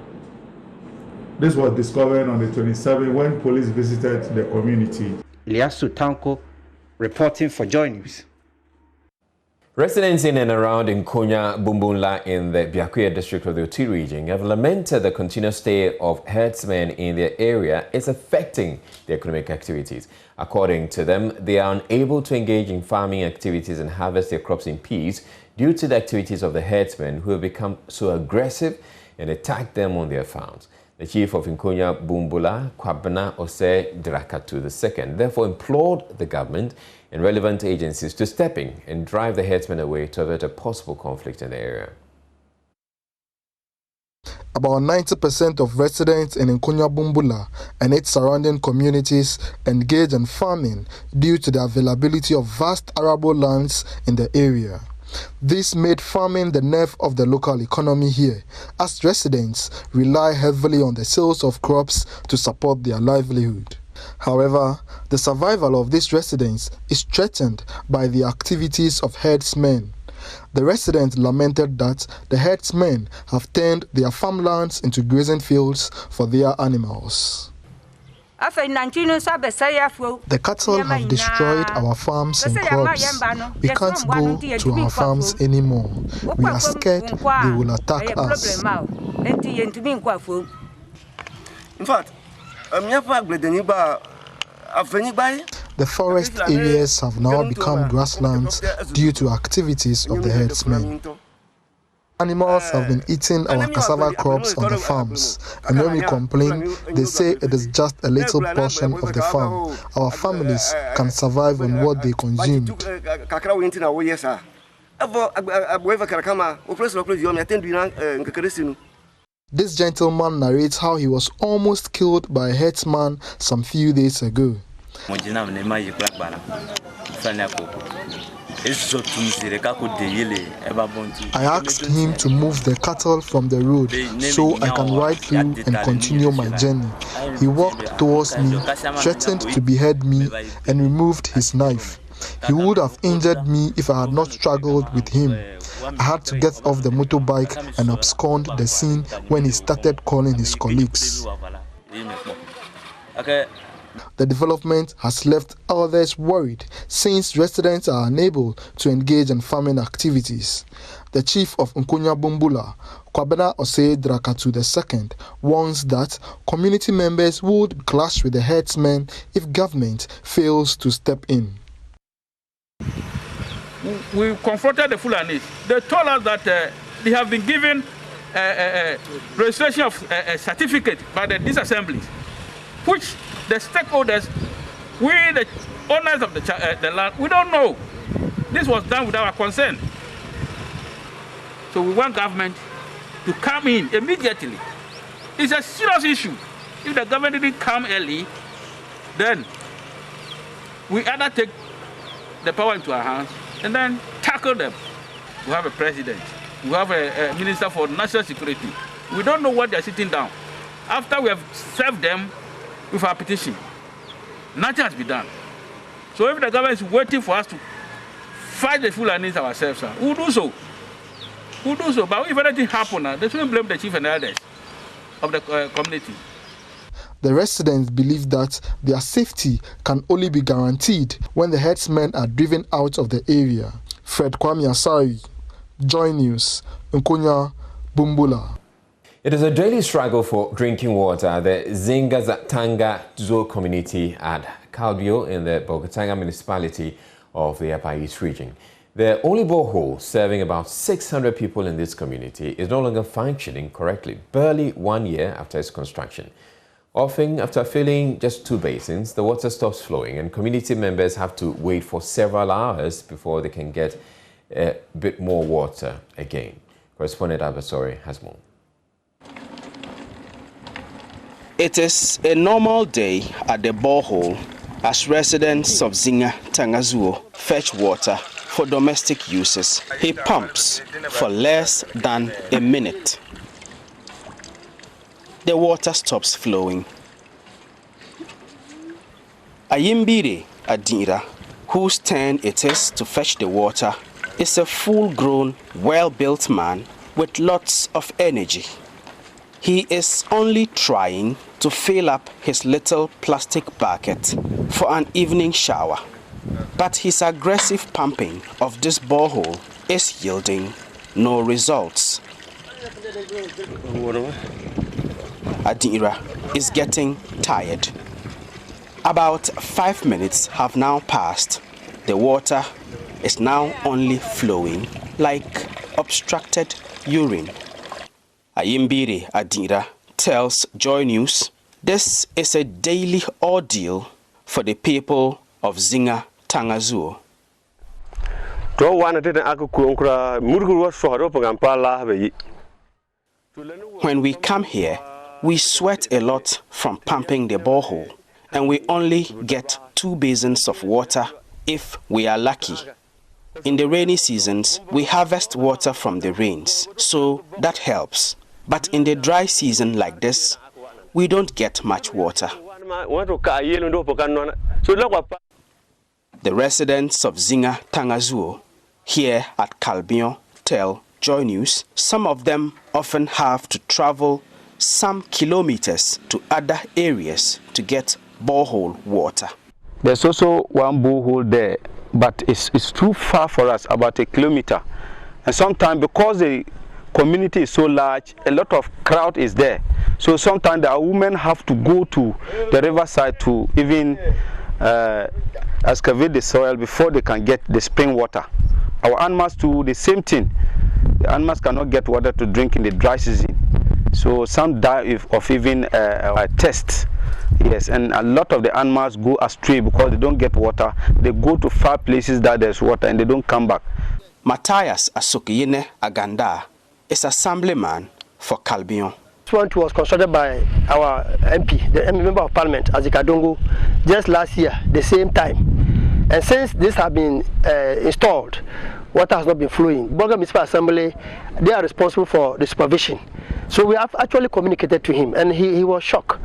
This was discovered on the 27th when police visited the community. Liasu Tanko reporting for Joy News. Residents in and around Nkonya Bumbunla in the Biakuya district of the Oti region have lamented the continuous stay of herdsmen in their area is affecting their economic activities. According to them, they are unable to engage in farming activities and harvest their crops in peace due to the activities of the herdsmen who have become so aggressive and attack them on their farms. The chief of Nkonya Bumbula, Kwabena Ose Drakatu II, therefore implored the government and relevant agencies to step in and drive the herdsmen away to avert a possible conflict in the area. About 90% of residents in Nkonya Bumbula and its surrounding communities engage in farming due to the availability of vast arable lands in the area. This made farming the nerve of the local economy here, as residents rely heavily on the sales of crops to support their livelihood. However, the survival of these residents is threatened by the activities of herdsmen. The residents lamented that the herdsmen have turned their farmlands into grazing fields for their animals. The cattle have destroyed our farms and crops. We can't go to our farms anymore. We are scared they will attack us. In fact, the forest areas have now become grasslands due to activities of the herdsmen. Animals have been eating our cassava crops on the farms, and when we complain, they say it is just a little portion of the farm. Our families can survive on what they consumed. This gentleman narrates how he was almost killed by a herdsman some few days ago. I asked him to move the cattle from the road so I can ride through and continue my journey. He walked towards me, threatened to behead me, and removed his knife. He would have injured me if I had not struggled with him. I had to get off the motorbike and abscond the scene when he started calling his colleagues. The development has left others worried since residents are unable to engage in farming activities. The chief of Nkonya Bumbula, Kwabena Ose Drakatu II, warns that community members would clash with the herdsmen if government fails to step in. We confronted the Fulanis. They told us that they have been given registration of a certificate by the disassemblies, which the stakeholders, we the owners of the land, we don't know. This was done without our consent. So we want government to come in immediately. It's a serious issue. If the government didn't come early, then we either take the power into our hands and then tackle them. We have a president. We have a minister for national security. We don't know what they're sitting down. After we have served them with our petition, nothing has been done. So if the government is waiting for us to fight the Fulanis ourselves, we'll do so. We'll do so. But if anything happens, they shouldn't blame the chief and elders of the community. The residents believe that their safety can only be guaranteed when the herdsmen are driven out of the area. Fred Kwame Asari, Joy News, Nkonya, Bumbula. It is a daily struggle for drinking water at the Zinga Zoo community at Kalbio in the Bolgatanga municipality of the Upper East region. The only borehole serving about 600 people in this community is no longer functioning correctly, barely 1 year after its construction. Often, after filling just 2 basins, the water stops flowing and community members have to wait for several hours before they can get a bit more water again. Correspondent Abasori has more. It is a normal day at the borehole as residents of Zinga Tangazuo fetch water for domestic uses. He pumps for less than a minute. The water stops flowing. Ayimbire Adira, whose turn it is to fetch the water, is a full-grown, well-built man with lots of energy. He is only trying to fill up his little plastic bucket for an evening shower. But his aggressive pumping of this borehole is yielding no results. Adira is getting tired. About 5 minutes have now passed. The water is now only flowing like obstructed urine. Ayimbire Adira tells Joy News this is a daily ordeal for the people of Zinga Tangazuo. When we come here, we sweat a lot from pumping the borehole, and we only get 2 basins of water if we are lucky. In the rainy seasons, we harvest water from the rains, so that helps. But in the dry season like this, we don't get much water. The residents of Zinga Tangazuo here at Kalbio tell Joy News some of them often have to travel some kilometers to other areas to get borehole water. There's also one borehole there, but it's too far for us, about 1 kilometer. And sometimes because the community is so large, a lot of crowd is there. So sometimes the women have to go to the riverside to even excavate the soil before they can get the spring water. Our animals do the same thing. The animals cannot get water to drink in the dry season. So some die of even a test. Yes, and a lot of the animals go astray because they don't get water. They go to far places that there's water and they don't come back. Matthias Asokiyene Aganda is assemblyman for Kalbion. This one was constructed by our MP, the Member of Parliament, Azikadongo, just last year, the same time. And since this has been installed, water has not been flowing. Bolga Municipal Assembly, they are responsible for the supervision. So we have actually communicated to him, and he was shocked.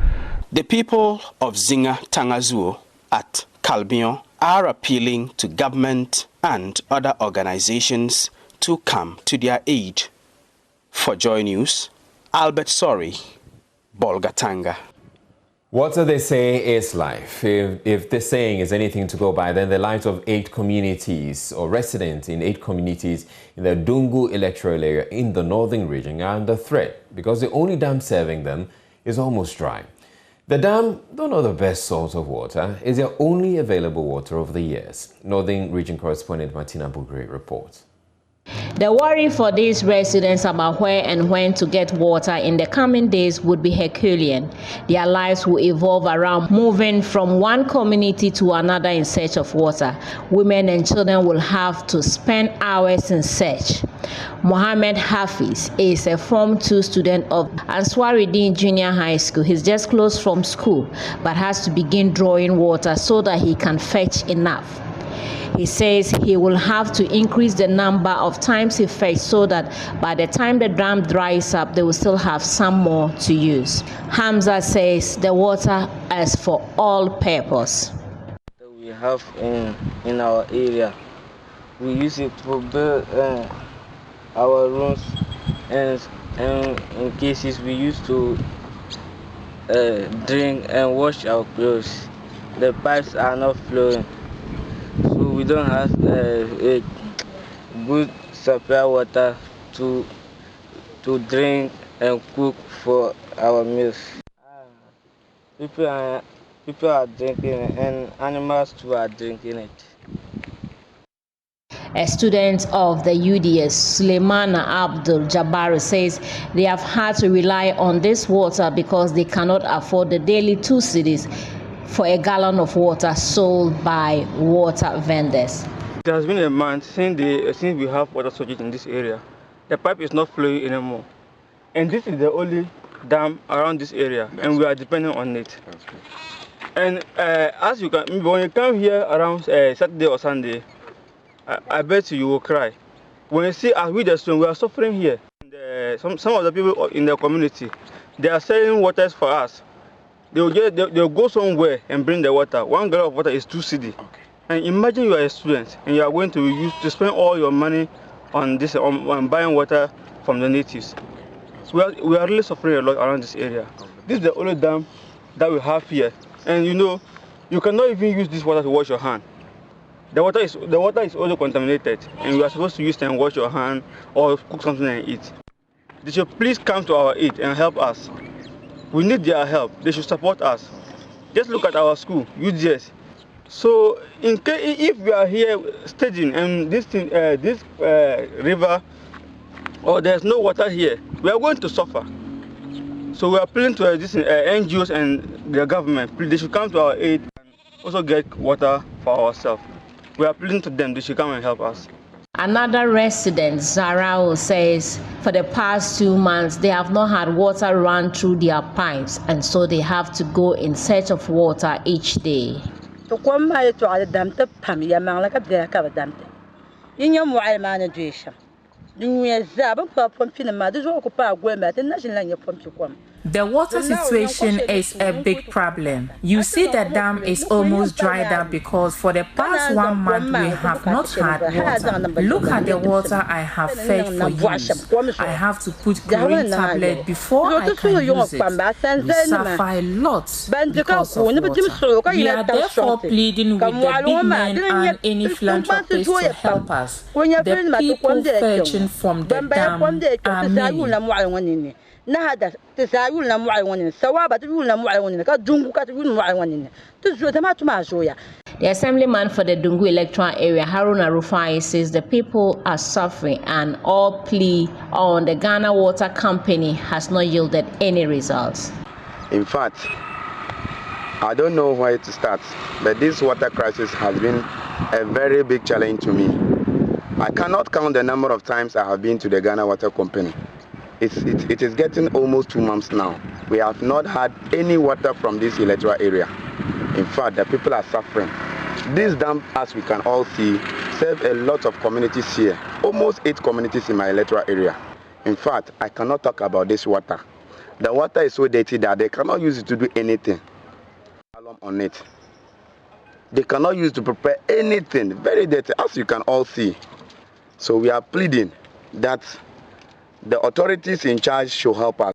The people of Zinga Tangazuo at Kalbion are appealing to government and other organizations to come to their aid. For Joy News, Albert Sori, Bolgatanga. Water, they say, is life. If this saying is anything to go by, then the lives of 8 communities or residents in 8 communities in the Dungu electoral area in the northern region are under threat because the only dam serving them is almost dry. The dam, though not the best source of water, is their only available water over the years. Northern region correspondent Martina Bugre reports. The worry for these residents about where and when to get water in the coming days would be Herculean. Their lives will evolve around moving from one community to another in search of water. Women and children will have to spend hours in search. Mohammed Hafiz is a Form 2 student of Answaruddin Junior High School. He's just closed from school but has to begin drawing water so that he can fetch enough. He says he will have to increase the number of times he fetches so that by the time the dam dries up, they will still have some more to use. Hamza says the water is for all purpose. We have in our area, we use it to build our rooms, and in cases we used to drink and wash our clothes. The pipes are not flowing, so we don't have a good supply water to drink and cook for our meals. People are drinking it, and animals too are drinking it. A student of the UDS, Suleimana Abdul Jabbar, says they have had to rely on this water because they cannot afford the daily 2 cedis for a gallon of water sold by water vendors. It has been a month since we have water shortage in this area. The pipe is not flowing anymore. And this is the only dam around this area, and we are depending on it. And as you can, when you come here around Saturday or Sunday, I bet you will cry. When you see us with the students, we are suffering here. And, some of the people in the community, they are selling waters for us. They'll go somewhere and bring the water. 1 gallon of water is 2 cedi. Okay. And imagine you are a student and you are going to spend all your money on this on buying water from the natives. So we are really suffering a lot around this area. This is the only dam that we have here, and you cannot even use this water to wash your hand. The water is also contaminated, and you are supposed to use it and wash your hand or cook something and eat. They should please come to our aid and help us. We need their help. They should support us. Just look at our school, UDS. So, if we are here staging and this river, or there's no water here, we are going to suffer. So we are appealing to these NGOs and the government. They should come to our aid and also get water for ourselves. We are appealing to them. They should come and help us. Another resident, Zarao, says for the past 2 months, they have not had water run through their pipes, and so they have to go in search of water each day. The water situation is a big problem. You see the dam is almost dried up because for the past 1 month we have not had water. Look at the water I have fetched for use. I have to put chlorine tablet before I can use it. We suffer a lot because of water. We are therefore pleading with the big men and any philanthropists to help us. The people fetching from the dam are many. The assemblyman for the Dungu electoral area, Haruna Rufai, says the people are suffering and all plea on the Ghana Water Company has not yielded any results. In fact, I don't know where to start, but this water crisis has been a very big challenge to me. I cannot count the number of times I have been to the Ghana Water Company. It is getting almost 2 months now. We have not had any water from this electoral area. In fact, the people are suffering. This dam, as we can all see, serves a lot of communities here. Almost 8 communities in my electoral area. In fact, I cannot talk about this water. The water is so dirty that they cannot use it to do anything on it. They cannot use it to prepare anything. Very dirty, as you can all see. So we are pleading that the authorities in charge should help us.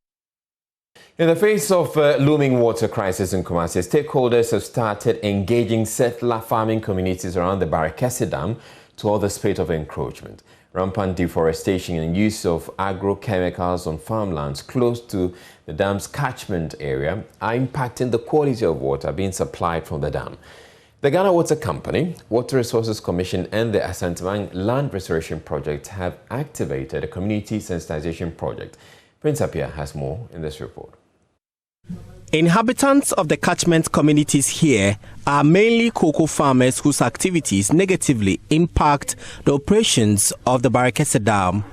In the face of looming water crisis in Kumasi, stakeholders have started engaging settler farming communities around the Barakesi Dam to all the spate of encroachment. Rampant deforestation and use of agrochemicals on farmlands close to the dam's catchment area are impacting the quality of water being supplied from the dam. The Ghana Water Company, Water Resources Commission and the Asantewang Land Restoration Project have activated a community sensitization project. Prince Appiah has more in this report. Inhabitants of the catchment communities here are mainly cocoa farmers whose activities negatively impact the operations of the Barakese Dam.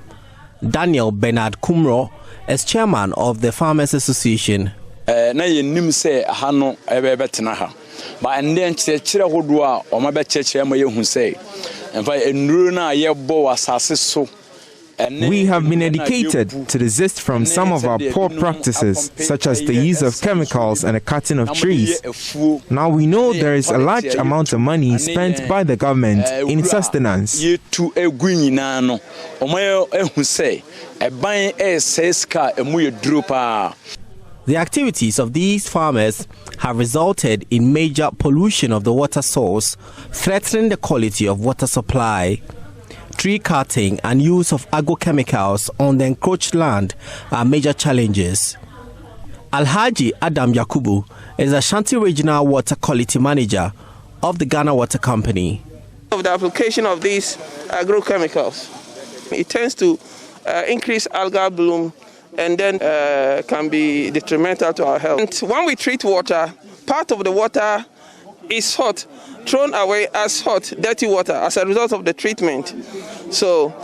Daniel Bernard Kumro is chairman of the Farmers Association. Na yenim se ha no ebetena ha ba ende nkyerɛkyerɛ hodoa o ma bɛkyerɛkyerɛ ma yehu se emfa enuru na yɛbɔ asase so. We have been educated to desist from some of our poor practices, such as the use of chemicals and the cutting of trees. Now we know there is a large amount of money spent by the government in sustenance. The activities of these farmers have resulted in major pollution of the water source, threatening the quality of water supply. Tree cutting and use of agrochemicals on the encroached land are major challenges. Alhaji Adam Yakubu is Ashanti Regional Water Quality Manager of the Ghana Water Company. Of the application of these agrochemicals, it tends to increase algal bloom and then can be detrimental to our health. And when we treat water, part of the water is hot, thrown away as hot, dirty water as a result of the treatment. So,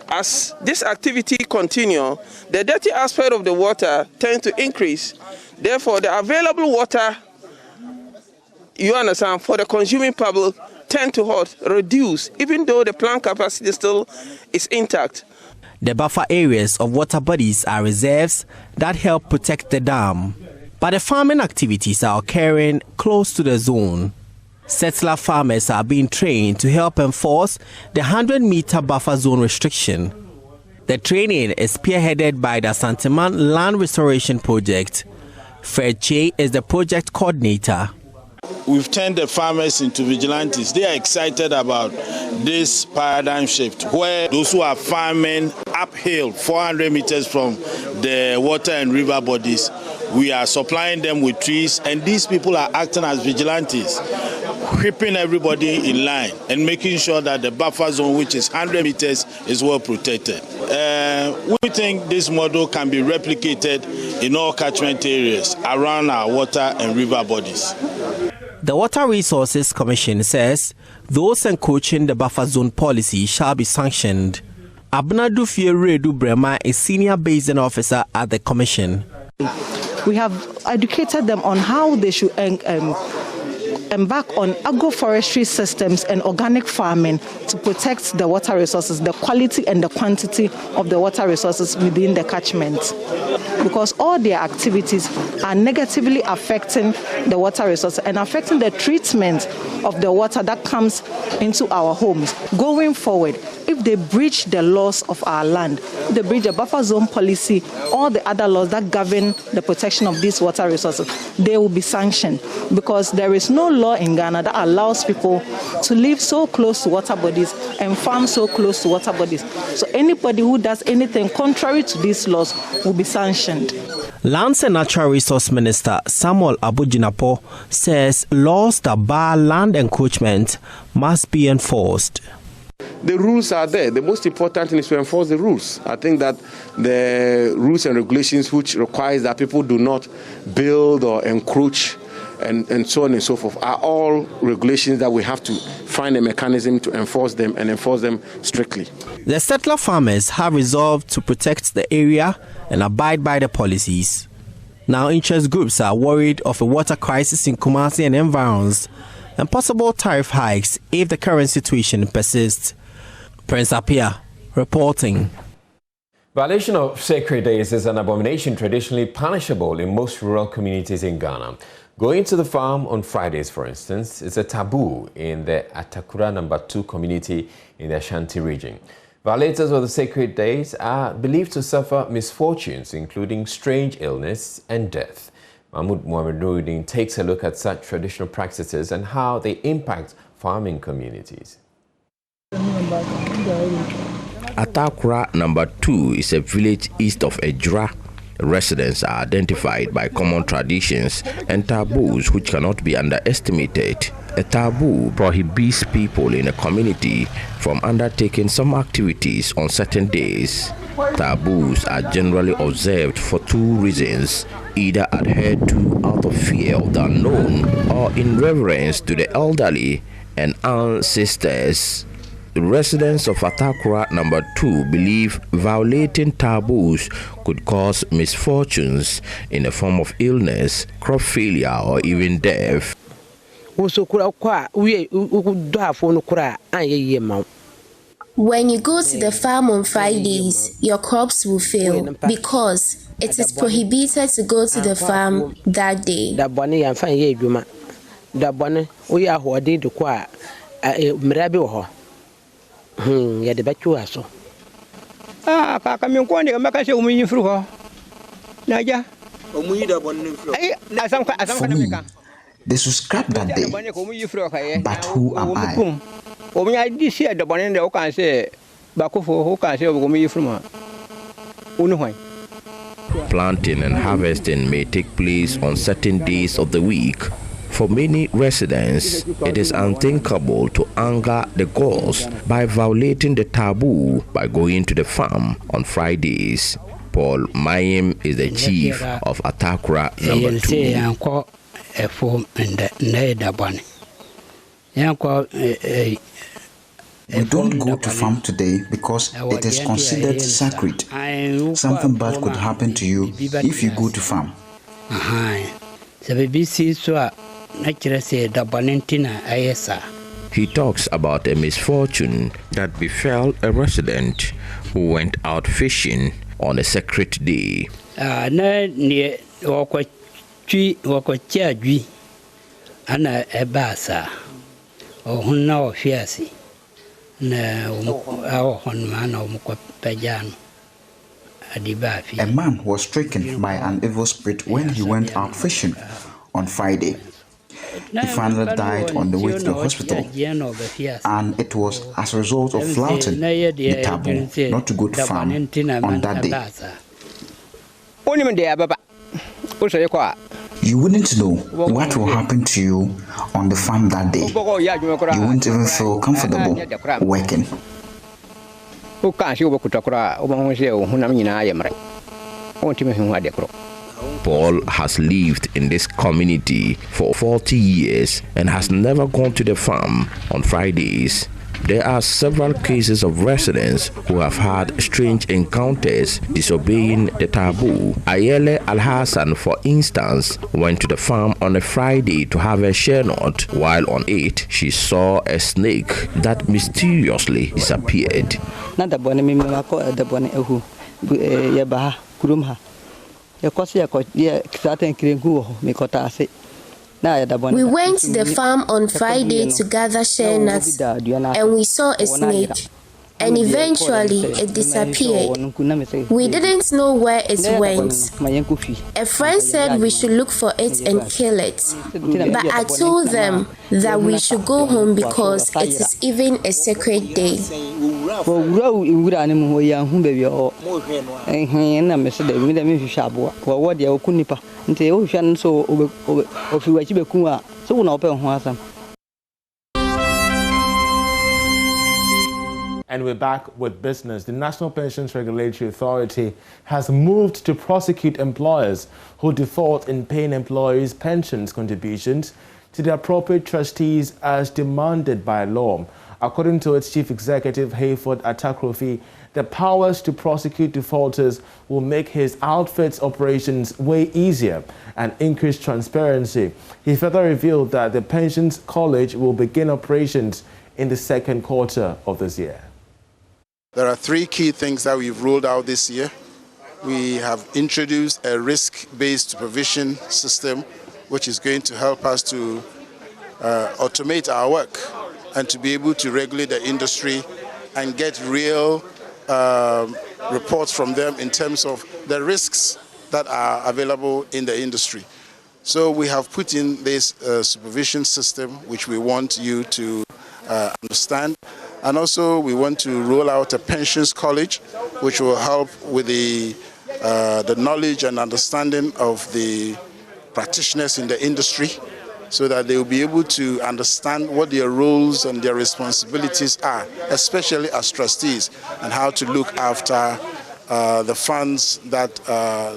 as this activity continues, the dirty aspect of the water tends to increase. Therefore, the available water, you understand, for the consuming public tend to reduce, even though the plant capacity still is intact. The buffer areas of water bodies are reserves that help protect the dam. But the farming activities are occurring close to the zone. Settler farmers are being trained to help enforce the 100-meter buffer zone restriction. The training is spearheaded by the Asantewang Land Restoration Project. Fred Che is the project coordinator. We've turned the farmers into vigilantes. They are excited about this paradigm shift where those who are farming uphill 400 meters from the water and river bodies, we are supplying them with trees, and these people are acting as vigilantes, keeping everybody in line and making sure that the buffer zone, which is 100 meters, is well protected. We think this model can be replicated in all catchment areas around our water and river bodies. The Water Resources Commission says those encroaching the buffer zone policy shall be sanctioned. Abnadu Fieredu Brema is senior basin officer at the commission. We have educated them on how they should embark on agroforestry systems and organic farming to protect the water resources, the quality and the quantity of the water resources within the catchment. Because all their activities are negatively affecting the water resources and affecting the treatment of the water that comes into our homes. Going forward, if they breach the laws of our land, if they breach the buffer zone policy, all the other laws that govern the protection of these water resources, they will be sanctioned, because there is no law in Ghana that allows people to live so close to water bodies and farm so close to water bodies. So anybody who does anything contrary to these laws will be sanctioned. Lands and Natural Resource Minister Samuel Abujinapo says laws that bar land encroachment must be enforced. The rules are there. The most important thing is to enforce the rules. I think that the rules and regulations which requires that people do not build or encroach and so on and so forth are all regulations that we have to find a mechanism to enforce them and enforce them strictly. The settler farmers have resolved to protect the area and abide by the policies. Now interest groups are worried of a water crisis in Kumasi and environs and possible tariff hikes if the current situation persists. Prince Appiah reporting. Violation of sacred days is an abomination traditionally punishable in most rural communities in Ghana. Going to the farm on Fridays, for instance, is a taboo in the Atakura No. 2 community in the Ashanti region. Violators of the sacred days are believed to suffer misfortunes, including strange illness and death. Mahmoud Mohamed Nuruddin takes a look at such traditional practices and how they impact farming communities. Atakura No. 2 is a village east of Ejura Residents are identified by common traditions and taboos which cannot be underestimated. A taboo prohibits people in a community from undertaking some activities on certain days. Taboos are generally observed for two reasons: either adhered to out of fear of the unknown or in reverence to the elderly and ancestors. The residents of Atakura number 2 believe violating taboos could cause misfortunes in the form of illness, crop failure, or even death. When you go to the farm on Fridays, your crops will fail because it is prohibited to go to the farm that day. They should scrap that day. But who am I? Planting and harvesting may take place on certain days of the week. For many residents, it is unthinkable to anger the gods by violating the taboo by going to the farm on Fridays. Paul Mayim is the chief of Atakura number 2. We don't go to farm today because it is considered sacred. Something bad could happen to you if you go to farm. He talks about a misfortune that befell a resident who went out fishing on a sacred day. A man was stricken by an evil spirit when he went out fishing on Friday. He finally died on the way to the hospital, and it was as a result of flouting the taboo not to go to farm on that day. You wouldn't know what will happen to you on the farm that day. You wouldn't even feel comfortable working. Paul has lived in this community for 40 years and has never gone to the farm on Fridays. There are several cases of residents who have had strange encounters disobeying the taboo. Ayele Al-Hassan, for instance, went to the farm on a Friday to have a share nut. While on it, she saw a snake that mysteriously disappeared. We went to the farm on Friday to gather share nuts, and we saw a snake, and eventually it disappeared. We didn't know where it went. A friend said we should look for it and kill it, but I told them that we should go home because it is even a sacred day. And we're back with business. The National Pensions Regulatory Authority has moved to prosecute employers who default in paying employees' pensions contributions to the appropriate trustees as demanded by law. According to its Chief Executive, Hayford Atakrofi, the powers to prosecute defaulters will make his outfit's operations way easier and increase transparency. He further revealed that the Pensions College will begin operations in the second quarter of this year. There are three key things that we've rolled out this year. We have introduced a risk-based supervision system, which is going to help us to automate our work and to be able to regulate the industry and get real reports from them in terms of the risks that are available in the industry. So we have put in this supervision system, which we want you to understand. And also we want to roll out a pensions college, which will help with the the knowledge and understanding of the practitioners in the industry, so that they will be able to understand what their roles and their responsibilities are, especially as trustees, and how to look after the funds that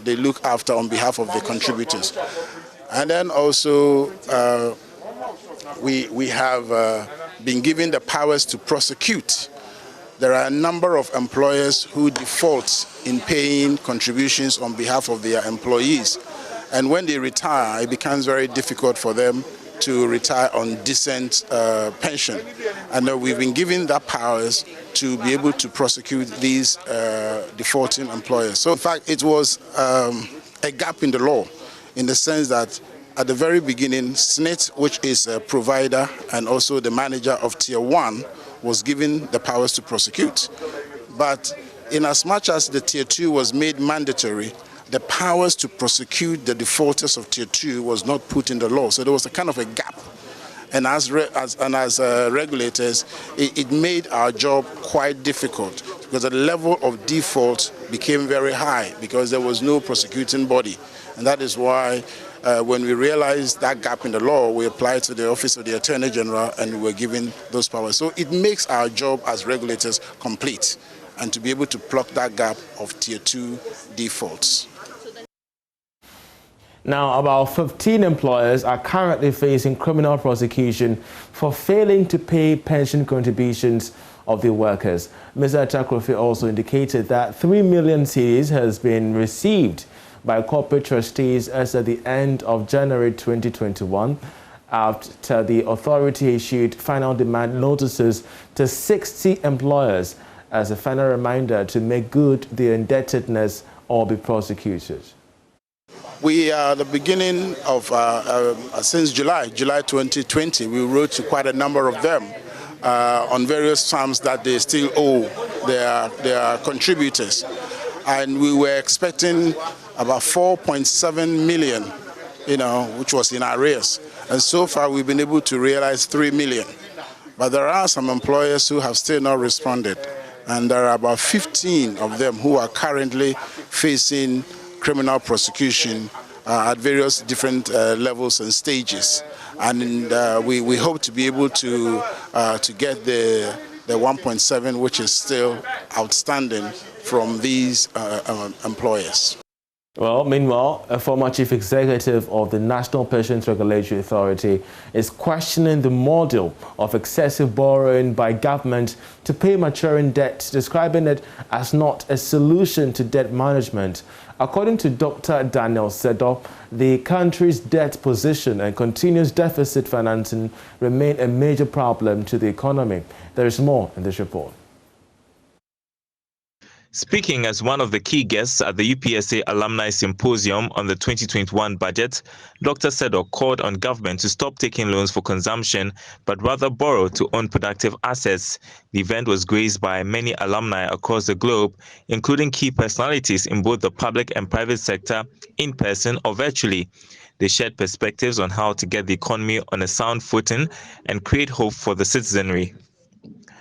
they look after on behalf of the contributors. And then also we have been given the powers to prosecute. There are a number of employers who default in paying contributions on behalf of their employees. And when they retire, it becomes very difficult for them to retire on decent pension. And we've been given that powers to be able to prosecute these defaulting employers. So in fact, it was a gap in the law, in the sense that at the very beginning, SSNIT, which is a provider and also the manager of Tier 1, was given the powers to prosecute. But in as much as the Tier 2 was made mandatory, the powers to prosecute the defaulters of Tier 2 was not put in the law. So there was a kind of a gap. And as regulators, it made our job quite difficult, because the level of default became very high because there was no prosecuting body. And that is why when we realized that gap in the law, we applied to the Office of the Attorney General and we were given those powers. So it makes our job as regulators complete, and to be able to plug that gap of Tier 2 defaults. Now, about 15 employers are currently facing criminal prosecution for failing to pay pension contributions of their workers. Mr. Atakrofi also indicated that 3 million cedis has been received by corporate trustees as at the end of January 2021, after the authority issued final demand notices to 60 employers as a final reminder to make good their indebtedness or be prosecuted. We are the beginning of, since July 2020, we wrote to quite a number of them on various sums that they still owe their contributors. And we were expecting about 4.7 million, which was in arrears. And so far we've been able to realize 3 million. But there are some employers who have still not responded. And there are about 15 of them who are currently facing criminal prosecution at various different levels and stages, and we hope to be able to get the 1.7, which is still outstanding from these employers. Well, meanwhile, a former chief executive of the National Pensions Regulatory Authority is questioning the model of excessive borrowing by government to pay maturing debt, describing it as not a solution to debt management. According to Dr. Daniel Sedo, the country's debt position and continuous deficit financing remain a major problem to the economy. There is more in this report. Speaking as one of the key guests at the UPSA Alumni Symposium on the 2021 budget, Dr. Sedo called on government to stop taking loans for consumption, but rather borrow to own productive assets. The event was graced by many alumni across the globe, including key personalities in both the public and private sector, in person or virtually. They shared perspectives on how to get the economy on a sound footing and create hope for the citizenry.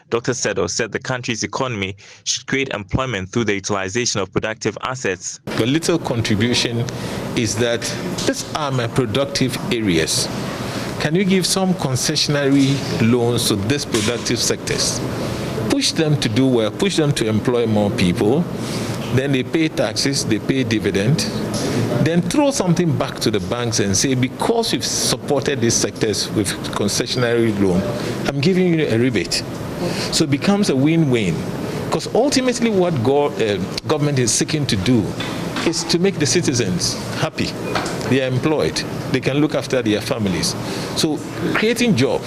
Dr. Sedo said the country's economy should create employment through the utilization of productive assets. The little contribution is that these are my productive areas. Can you give some concessionary loans to these productive sectors? Push them to do well, push them to employ more people. Then they pay taxes, they pay dividend. Then throw something back to the banks and say, because you've supported these sectors with concessionary loan, I'm giving you a rebate. So it becomes a win-win, because ultimately what government is seeking to do is to make the citizens happy. They are employed, they can look after their families. So creating job,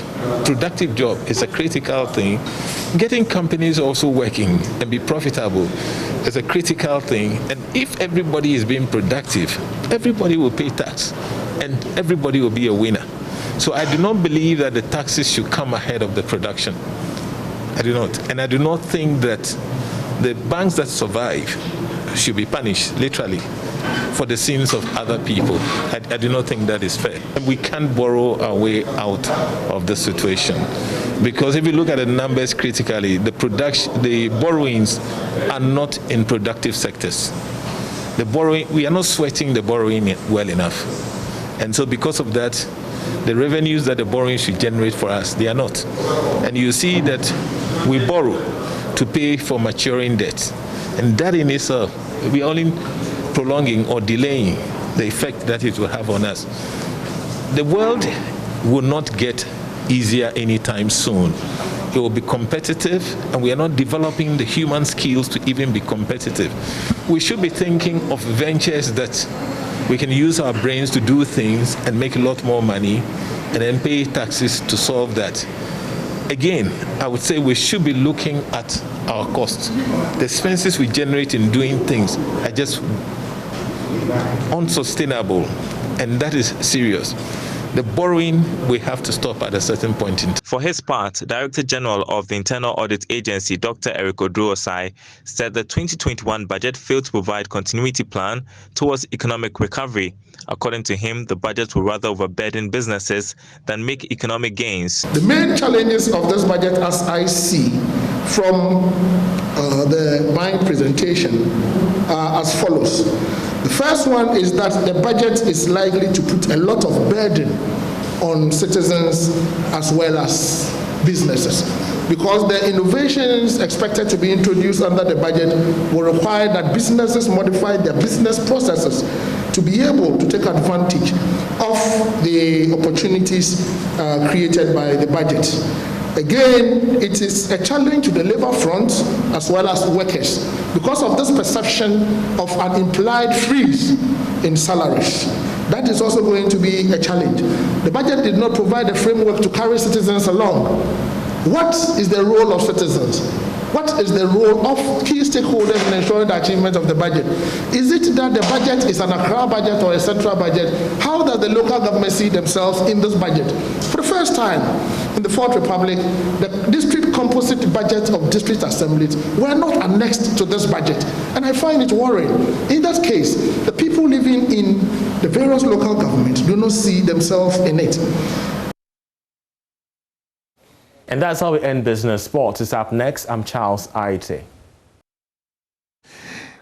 productive job, is a critical thing. Getting companies also working and be profitable is a critical thing. And if everybody is being productive, everybody will pay tax and everybody will be a winner. So I do not believe that the taxes should come ahead of the production. I do not. And I do not think that the banks that survive should be punished, literally, for the sins of other people. I do not think that is fair. And we can't borrow our way out of the situation. Because if you look at the numbers critically, the borrowings are not in productive sectors. The borrowing, we are not sweating the borrowing well enough. And so because of that, the revenues that the borrowing should generate for us, they are not. And you see that we borrow to pay for maturing debt. And that in itself, we are only prolonging or delaying the effect that it will have on us. The world will not get easier anytime soon. It will be competitive, and we are not developing the human skills to even be competitive. We should be thinking of ventures that we can use our brains to do things and make a lot more money and then pay taxes to solve that. Again, I would say we should be looking at our costs. The expenses we generate in doing things are just unsustainable, and that is serious. The borrowing we have to stop at a certain point in time. For his part, Director General of the Internal Audit Agency, Dr. Eric Oduro-Osai, said the 2021 budget failed to provide continuity plan towards economic recovery. According to him, the budget will rather overburden businesses than make economic gains. The main challenges of this budget, as I see from my presentation, are as follows. The first one is that the budget is likely to put a lot of burden on citizens as well as businesses, because the innovations expected to be introduced under the budget will require that businesses modify their business processes to be able to take advantage of the opportunities created by the budget. Again, it is a challenge to the labor front as well as workers because of this perception of an implied freeze in salaries. That is also going to be a challenge. The budget did not provide a framework to carry citizens along. What is the role of citizens? What is the role of key stakeholders in ensuring the achievement of the budget? Is it that the budget is an Accra budget or a central budget? How does the local government see themselves in this budget? For the first time in the Fourth Republic, the district composite budget of district assemblies were not annexed to this budget. And I find it worrying. In that case, the people living in the various local governments do not see themselves in it. And that's how we end Business. Sports is up next. I'm Charles Aite.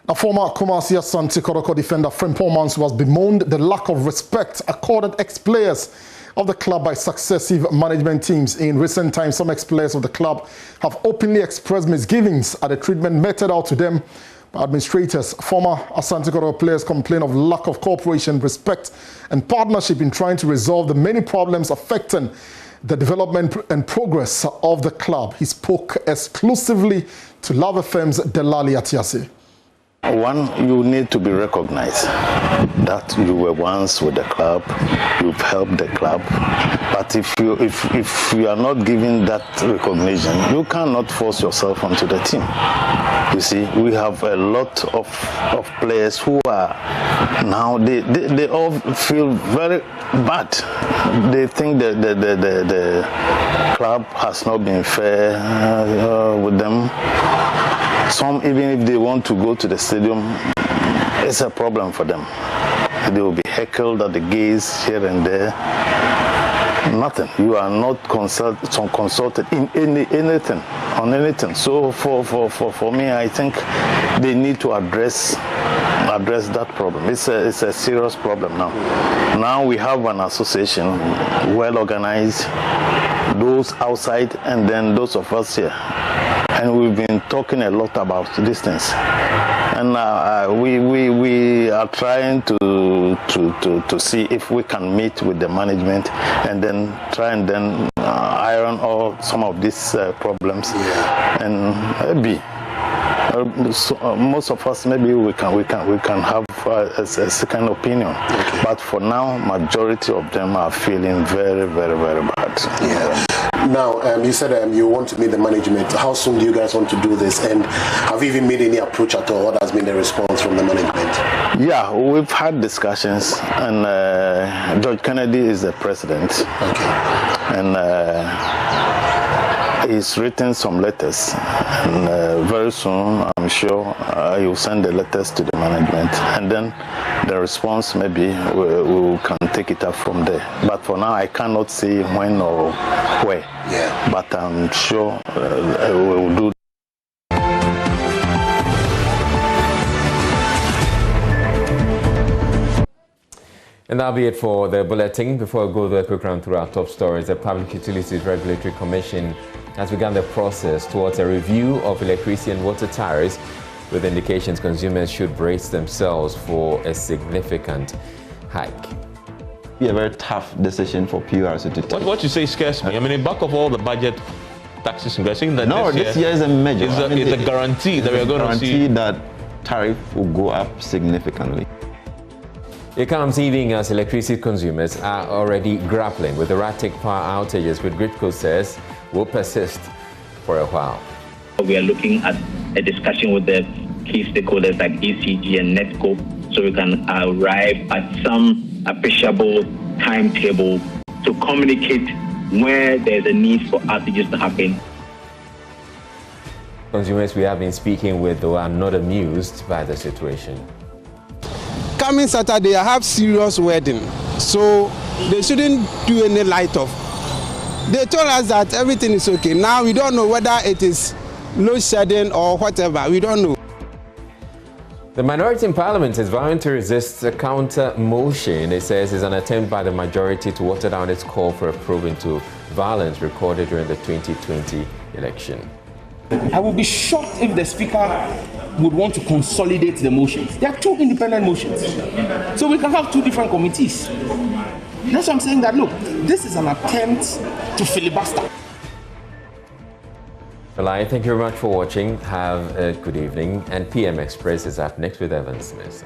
A former Kumasi Asante Kotoko defender, Frimpong Manso, was bemoaned the lack of respect accorded ex-players of the club by successive management teams. In recent times, some ex-players of the club have openly expressed misgivings at the treatment meted out to them by administrators. Former Asante Kotoko players complain of lack of cooperation, respect, and partnership in trying to resolve the many problems affecting the development and progress of the club. He spoke exclusively to Love FM's Delali Atiasi. One, you need to be recognized that you were once with the club, you've helped the club. But if you are not given that recognition, you cannot force yourself onto the team. You see, we have a lot of players who are now, they all feel very bad. They think that the club has not been fair with them. Some, even if they want to go to the stadium, it's a problem for them. They will be heckled at the gates here and there. Nothing. You are not consulted in anything, on anything. So for me, I think they need to address that problem. It's a serious problem now. Now we have an association, well organized, those outside and then those of us here. And we've been talking a lot about these things. And we are trying to see if we can meet with the management and then try and then iron out some of these problems. And maybe most of us, maybe we can have a second opinion. Okay. But for now, majority of them are feeling very, very, very bad. Yeah. Now, you said you want to meet the management. How soon do you guys want to do this? And have you even made any approach at all? What has been the response from the management? Yeah, we've had discussions, and George Kennedy is the president. Okay. And he's written some letters, and very soon, I'm sure, he will send the letters to the management, and then the response, maybe we can take it up from there. But for now, I cannot say when or where. Yeah. But I'm sure we will do. And that'll be it for the bulletin. Before I go to a quick run through our top stories, the Public Utilities Regulatory Commission has begun the process towards a review of electricity and water tariffs, with indications consumers should brace themselves for a significant hike. Be a very tough decision for PURC to take. What you say scares me. I mean, in back of all the budget taxes, you're saying that this year is a major. It's a guarantee that we're going to see that tariff will go up significantly. It comes evening as electricity consumers are already grappling with erratic power outages, which GRIDCO says will persist for a while. We are looking at a discussion with the key stakeholders like ECG and NETCO, so we can arrive at some appreciable timetable to communicate where there's a need for outages to happen. Consumers we have been speaking with, though, are not amused by the situation. Coming Saturday, I have serious wedding, so they shouldn't do any light off. They told us that everything is okay. Now we don't know whether it is load shedding or whatever. We don't know. The minority in Parliament is vowing to resist a counter motion. It says it's an attempt by the majority to water down its call for a probe into violence recorded during the 2020 election. I will be shocked if the Speaker would want to consolidate the motions. There are two independent motions. So we can have two different committees. That's why I'm saying that, look, this is an attempt to filibuster. Well, thank you very much for watching. Have a good evening. And PM Express is up next with Evan Smith.